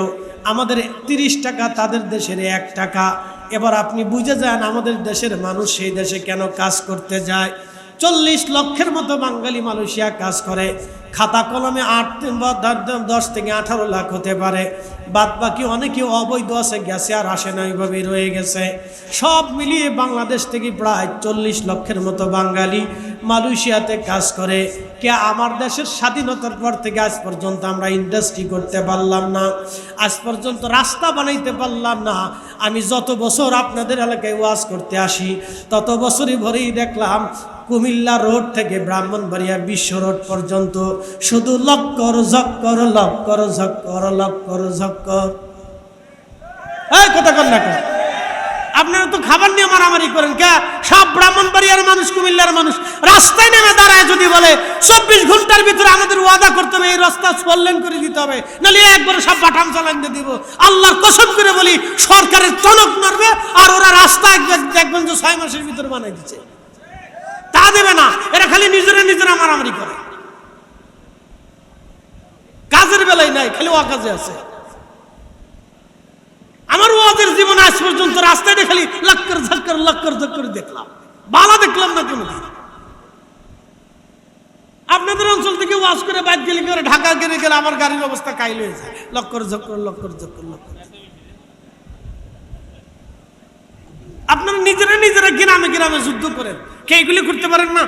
আমাদের 30 টাকা, তাদের দেশের 1 টাকা। এবার আপনি বুঝে যান আমাদের দেশের মানুষ সেই দেশে কেন কাজ করতে যায়। 40 লক্ষের মতো বাঙালি মালয়েশিয়া কাজ করে। খাতা কলমে 10 থেকে 18 লাখ হতে পারে, বাদ বাকি অনেকে অবৈধ আছে, গেছে আর আসে না, এইভাবেই রয়ে গেছে। সব মিলিয়ে বাংলাদেশ থেকে প্রায় 40 লক্ষের মতো বাঙালি মালয়েশিয়াতে কাজ করে। কে আমার দেশের স্বাধীনতার পর থেকে আজ পর্যন্ত আমরা ইন্ডাস্ট্রি করতে পারলাম না, আজ পর্যন্ত রাস্তা বানাইতে পারলাম না। আমি যত বছর আপনাদের এলাকায় ওয়াজ করতে আসি, তত বছরই ভরেই দেখলাম কুমিল্লা রোড থেকে ব্রাহ্মণবাড়িয়া বিশ্ব রোড পর্যন্ত শুধু লক্কর ঝক্কর, লক্কর ঝক্কর, লক্কর ঝক্কর। এই কথা কন না, আপনারা তো খাবার নিয়ে মারামারি করেন কে? সব ব্রাহ্মণবাড়িয়ার মানুষ, কুমিল্লার মানুষ রাস্তায় নেমে দাঁড়ায় যদি বলে 24 ঘন্টার ভিতরে আমাদের ওয়াদা করতে হবে, এই রাস্তা 4 লেন করে দিতে হবে, নাহলে একবারে সব বাটাম চালান দিয়ে দিব, আল্লাহর কসম করে বলি সরকারের টনক মারবে। আর ওরা রাস্তা দেখবেন যে 6 মাসের ভিতরে বানাই দিচ্ছে, তা দেবে না। এরা খালি নিজেরা মারামারি করে, কাজের বেলায় নাই, খালি অকাজে আছে। আমার ওয়াজের জীবন আজ পর্যন্ত রাস্তায় খালি লক্কর ঝক্কর, লক্কর ঝক্কর দেখলাম, বালা দেখলাম না কোনোদিন। আপনাদের অঞ্চল থেকে ওয়াজ করে বাইক গেলে করে ঢাকা গেলে আমার গাড়ির অবস্থা কাইল হয়ে যায়, লক্কর ঝক্কর, লক্কর ঝক্কর, লক্কর। আপনারা নিজেরা গ্রামে যুদ্ধ করেন, কে এগুলি করতে পারেন না?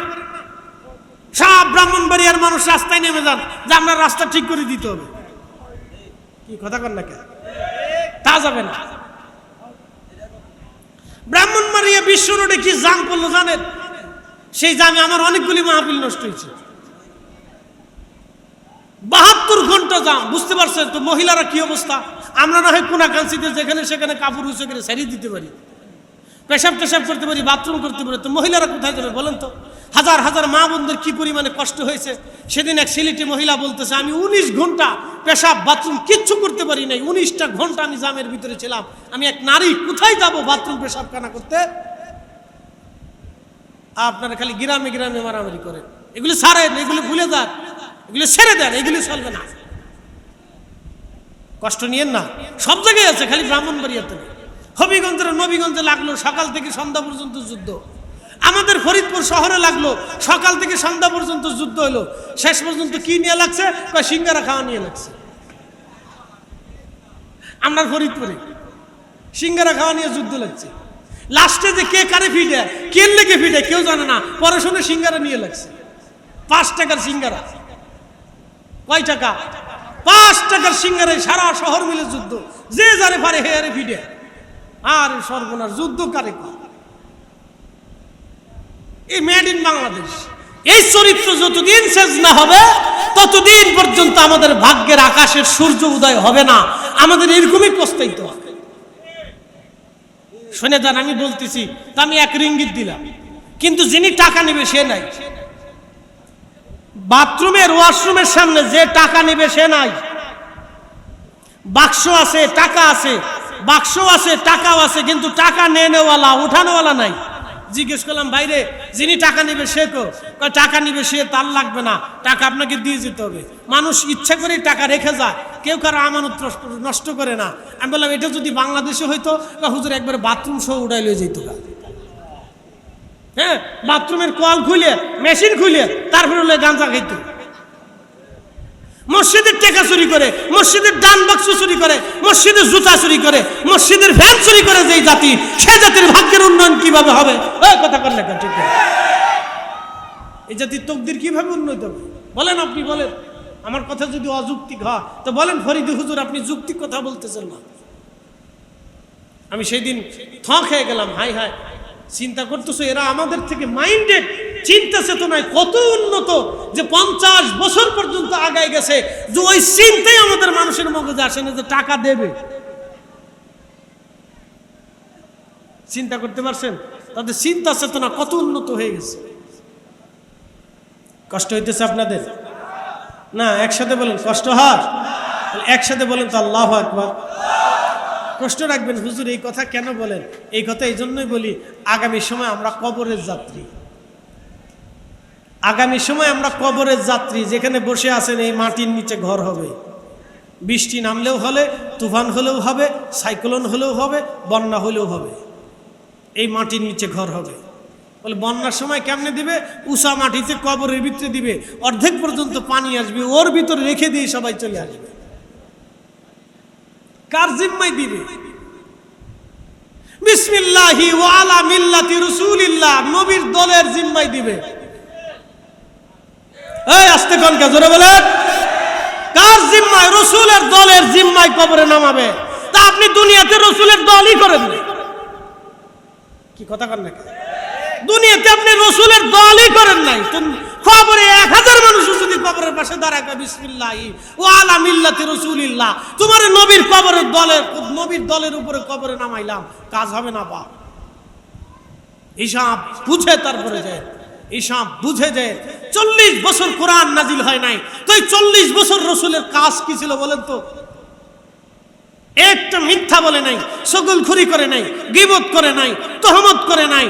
সব ব্রাহ্মণবাড়িয়ার মানুষ রাস্তায় নেমে যান যে আপনার রাস্তা ঠিক করে দিতে হবে। কি কথা কন না, কে তা যাবে না। ব্রাহ্মণবাড়িয়া বিশ্ব রোডে কি জাম পড়লো জানেন? সেই জামে আমার অনেকগুলি মাহফিল নষ্ট হয়েছে। 72 ঘন্টা জাম, বুঝতে পারছেন তো মহিলারা কি অবস্থা। আমরা না হয় কোনাকাঞ্চিতে যেখানে সেখানে কাপড় উঁচু করে সারিয়ে দিতে পারি, পেশাব টেশাব করতে পারি, বাথরুম করতে পারি, তো মহিলারা কোথায় যাবে বলেন তো? হাজার হাজার মা বোনদের কি পরিমাণে কষ্ট হয়েছে। সেদিন এক সিলেটি মহিলা বলতেছে, আমি 19 ঘন্টা পেশাব বাথরুম কিচ্ছু করতে পারি নাই, 19টা ঘন্টা আমি জামের ভিতরে ছিলাম। আমি এক নারী, কোথায় যাব বাথরুম পেশাব কানা করতে? আপনারা খালি গ্রামে মারামারি করেন, এগুলি ছাড়েন, এগুলি ভুলে যান, এগুলি ছেড়ে দেন, এগুলি চলবে না। কষ্ট নিয়েন না, সব জায়গায় আছে, খালি ব্রাহ্মণবাড়িয়াতে। হবিগঞ্জের নবীগঞ্জে লাগলো সকাল থেকে সন্ধ্যা পর্যন্ত যুদ্ধ। আমাদের ফরিদপুর শহরে লাগলো সকাল থেকে সন্ধ্যা পর্যন্ত যুদ্ধ হলো। শেষ পর্যন্ত কি নিয়ে লাগছে? সিঙ্গারা খাওয়া নিয়ে লাগছে। আমরা ফরিদপুরে সিঙ্গারা খাওয়া নিয়ে যুদ্ধ লাগছে। লাস্টে যে কে কারে ফিডে, কে লেগে ফিডে কেউ জানে না। পরে শুনে সিঙ্গারা নিয়ে লাগছে, 5 টাকার সিঙ্গারা। কয় টাকা? 5 টাকার সিঙ্গারায় সারা শহর মিলে যুদ্ধ, যে যারে পারে হে আরে ফিডে। আর সর্বনাশ, যুদ্ধ কারে? এই মেড ইন বাংলাদেশ। এই চরিত্র যতদিন শেষ না হবে ততদিন পর্যন্ত আমাদের ভাগ্যের আকাশের সূর্য উদয় হবে না। আমাদের এরকমই পস্তাইতে হবে। শুনে যান, আমি বলতেছি, তা আমি 1 রিঙ্গিত দিলাম, কিন্তু যিনি টাকা নেবে সে নাই। বাথরুমের ওয়াশরুমের সামনে যে টাকা নেবে সে নাই। বাক্স আছে, টাকা আছে, বাক্স আছে, টাকাও আছে, কিন্তু টাকা নেওয়ালা উঠানোওয়ালা নাই। জিজ্ঞেস করলাম, বাইরে যিনি টাকা নেবে সে টাকা নিবে, সে তার লাগবে না, টাকা আপনাকে দিয়ে যেতে হবে। মানুষ ইচ্ছা করে টাকা রেখে যায়, কেউ কারো আমানত নষ্ট করে না। আমি বললাম, এটা যদি বাংলাদেশে হইতো হুজুর একবারে বাথরুম সহ উড়াই লয়ে যেত। হ্যাঁ, বাথরুমের কল খুলে, মেশিন খুলে তারপরে গাঁজা খাইতো। মসজিদের টাকা চুরি করে, মসজিদের ডান বাক্স চুরি করে, মসজিদের জুতা চুরি করে, মসজিদের ভ্যান চুরি করে যেই জাতি, সে জাতির ভাগ্যের উন্নয়ন কিভাবে হবে? কথা বললে ঠিক, এই জাতির তকদির কিভাবে উন্নয়ন হবে? বলেন, আপনি বলেন। আমার কথা যদি অযৌক্তিক হয় তো বলেন ফরিদি হুজুর আপনি যুক্তি কথা বলতেছেন না। আমি সেই দিন খেয়ে গেলাম, হাই হাই, চিন্তা করতেছো এরা আমাদের থেকে মাইন্ডেড, চিন্তা চেতনায় কত উন্নত যে 50 বছর পর্যন্ত আগায় গেছে, যে ওই চিন্তাই আমাদের মানুষের মগজে আসে না যে টাকা দেবে। চিন্তা করতে পারছেন তাদের চিন্তা চেতনা কত উন্নত হয়ে গেছে। কষ্ট হইতেছে আপনাদের না? একসাথে বলেন কষ্ট হয়, একসাথে বলেন তো আল্লাহু আকবার। কষ্ট রাখবেন হুজুর এই কথা কেন বলেন? এই কথা এই জন্যই বলি, আগামী সময় আমরা কবরের যাত্রী। আগামী সময় আমরা কবরের যাত্রী। যেখানে বসে আছেন এই মাটির নিচে ঘর হবে, বৃষ্টি নামলেও হলে, তুফান হলেও হবে, সাইক্লোন হলেও হবে, বন্যা হলেও হবে, এই মাটির নিচে ঘর হবে। বলে বন্যার সময় কেমনে দিবে? উষা মাটিতে কবরের ভিতরে দিবে, অর্ধেক পর্যন্ত পানি আসবে, ওর ভিতরে রেখে দিয়ে সবাই চলে আসবে। কার জিম্মায় দিবে? বিসমিল্লাহি ওয়া আলা মিল্লাতি রাসূলিল্লাহ, নবীর দলের জিম্মায় দিবে। এই আস্তে কোন কে জোরে বলেন, কার জিম্মায়? রাসূলের দলের জিম্মায় কবরে নামাবে। তা আপনি দুনিয়াতে রাসূলের দলই করেন না, কি কথা কন না? দুনিয়াতে আপনি রাসূলের দলই করেন নাই, কবরে 1000 মানুষ যদি কবরের পাশে দাঁড়ায় বিসমিল্লাহি ওয়া আলা মিল্লাতি রাসূলিল্লাহ, তোমার নবীর কবরের দলের, নবীর দলের উপরে কবরে নামাইলাম, কাজ হবে না। বা হিসাব বুঝে তারপরে যায়, হিসাব বুঝে যায়। 40 বছর কোরআন নাজিল হয় নাই, তো এই 40 বছর রাসূলের কাজ কি ছিল বলেন তো? একটা মিথ্যা বলে নাই, সকলখুরি করে নাই, গীবত করে নাই, তহমত করে নাই,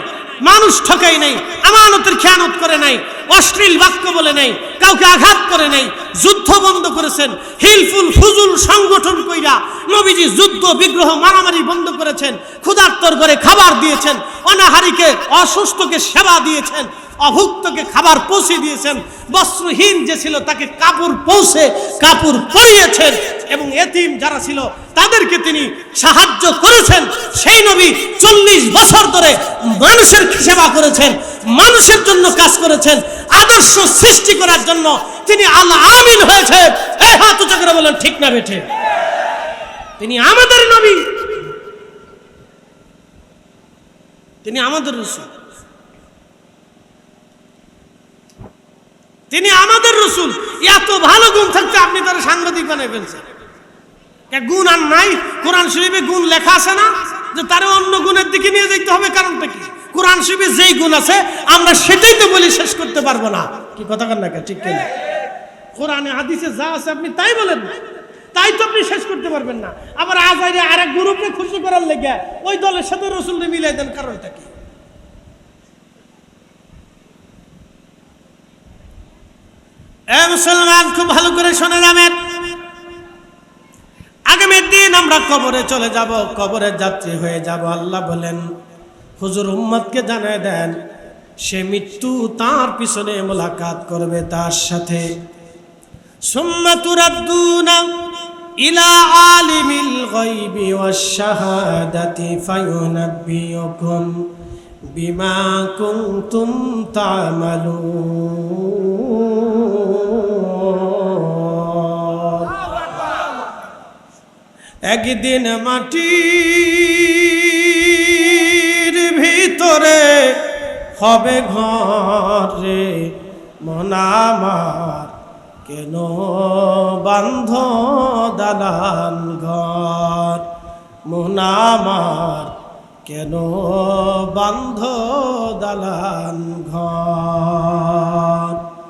মানুষ ঠকাই নাই, আমানতের খেয়ানত করে নাই, অশ্লীল বাক্য বলে নাই, কাউকে আঘাত করে নাই, যুদ্ধ বন্ধ করেছেন, হিলফুল ফুজুল সংগঠন কইরা নবীজি যুদ্ধ বিগ্রহ মারামারি বন্ধ করেছেন, ক্ষুধার্তর করে খাবার দিয়েছেন, অনাহারীকে অসুস্থকে সেবা দিয়েছেন, অভুক্তকে খাবার পৌঁছে দিয়েছেন, বস্ত্রহীন যে ছিল তাকে কাপড় পৌঁছে কাপড় পরিয়েছেন, এবং এতিম যারা ছিল তাদেরকে তিনি সাহায্য করেছেন। সেই নবী 40 বছর ধরে মানুষের সেবা করেছেন, মানুষের জন্য কাজ করেছেন, আদর্শ সৃষ্টি করার জন্য তিনি আল আমিন হয়েছে। এই হাত উঁচু করে বলেন ঠিক না বেঠে? তিনি আমাদের নবী, তিনি আমাদের রাসূল, তিনি আমাদের রাসূল। এত ভালো গুণ থাকতে আপনি তার সাংবাদিক বানাই ফেলছেন। গুণ আর নাই? কোরআন শরীফে গুণ লেখা আছে না যে তারে অন্য গুণের দিকে নিয়ে যেতে হবে? কারণটা কি? কোরআন শরীফে যেই গুণ আছে আমরা সেটাই তো বলি, শেষ করতে পারবো না। কি কথা কন না? ঠিক কিনা? কোরআনে হাদিসে যা আছে আপনি তাই বলেন না, তাই তো আপনি শেষ করতে পারবেন না। আবার আজাইরে আরেক গ্রুপে খুশি করার লেগে ওই দলের সাথে রাসূলকে মিলাই দেন, কারণটা কি? এ মুসলমান, খুব ভালো করে শুনে যাবেন। আগামী দিন আমরা কবরে চলে যাব, কবরের যাত্রী হয়ে যাব। আল্লাহ বলেন হুজুর উম্মতকে জানায় দেন, সে মৃত্যু তার পিছনে মোলাকাত করবে তার সাথে। সুম্মা তুরাদ্দুনা ইলা আলিমিল গায়বি ওয়াশ শাহাদাতি ফায়ুনাব্বিউকুম বিমা কুনতুম তা'মালুন। একদিন মাটির ভিতরে হবে ঘরে, মন আমার কেন বান্ধ দালান ঘর, মন আমার কেন বান্ধ দালান ঘর।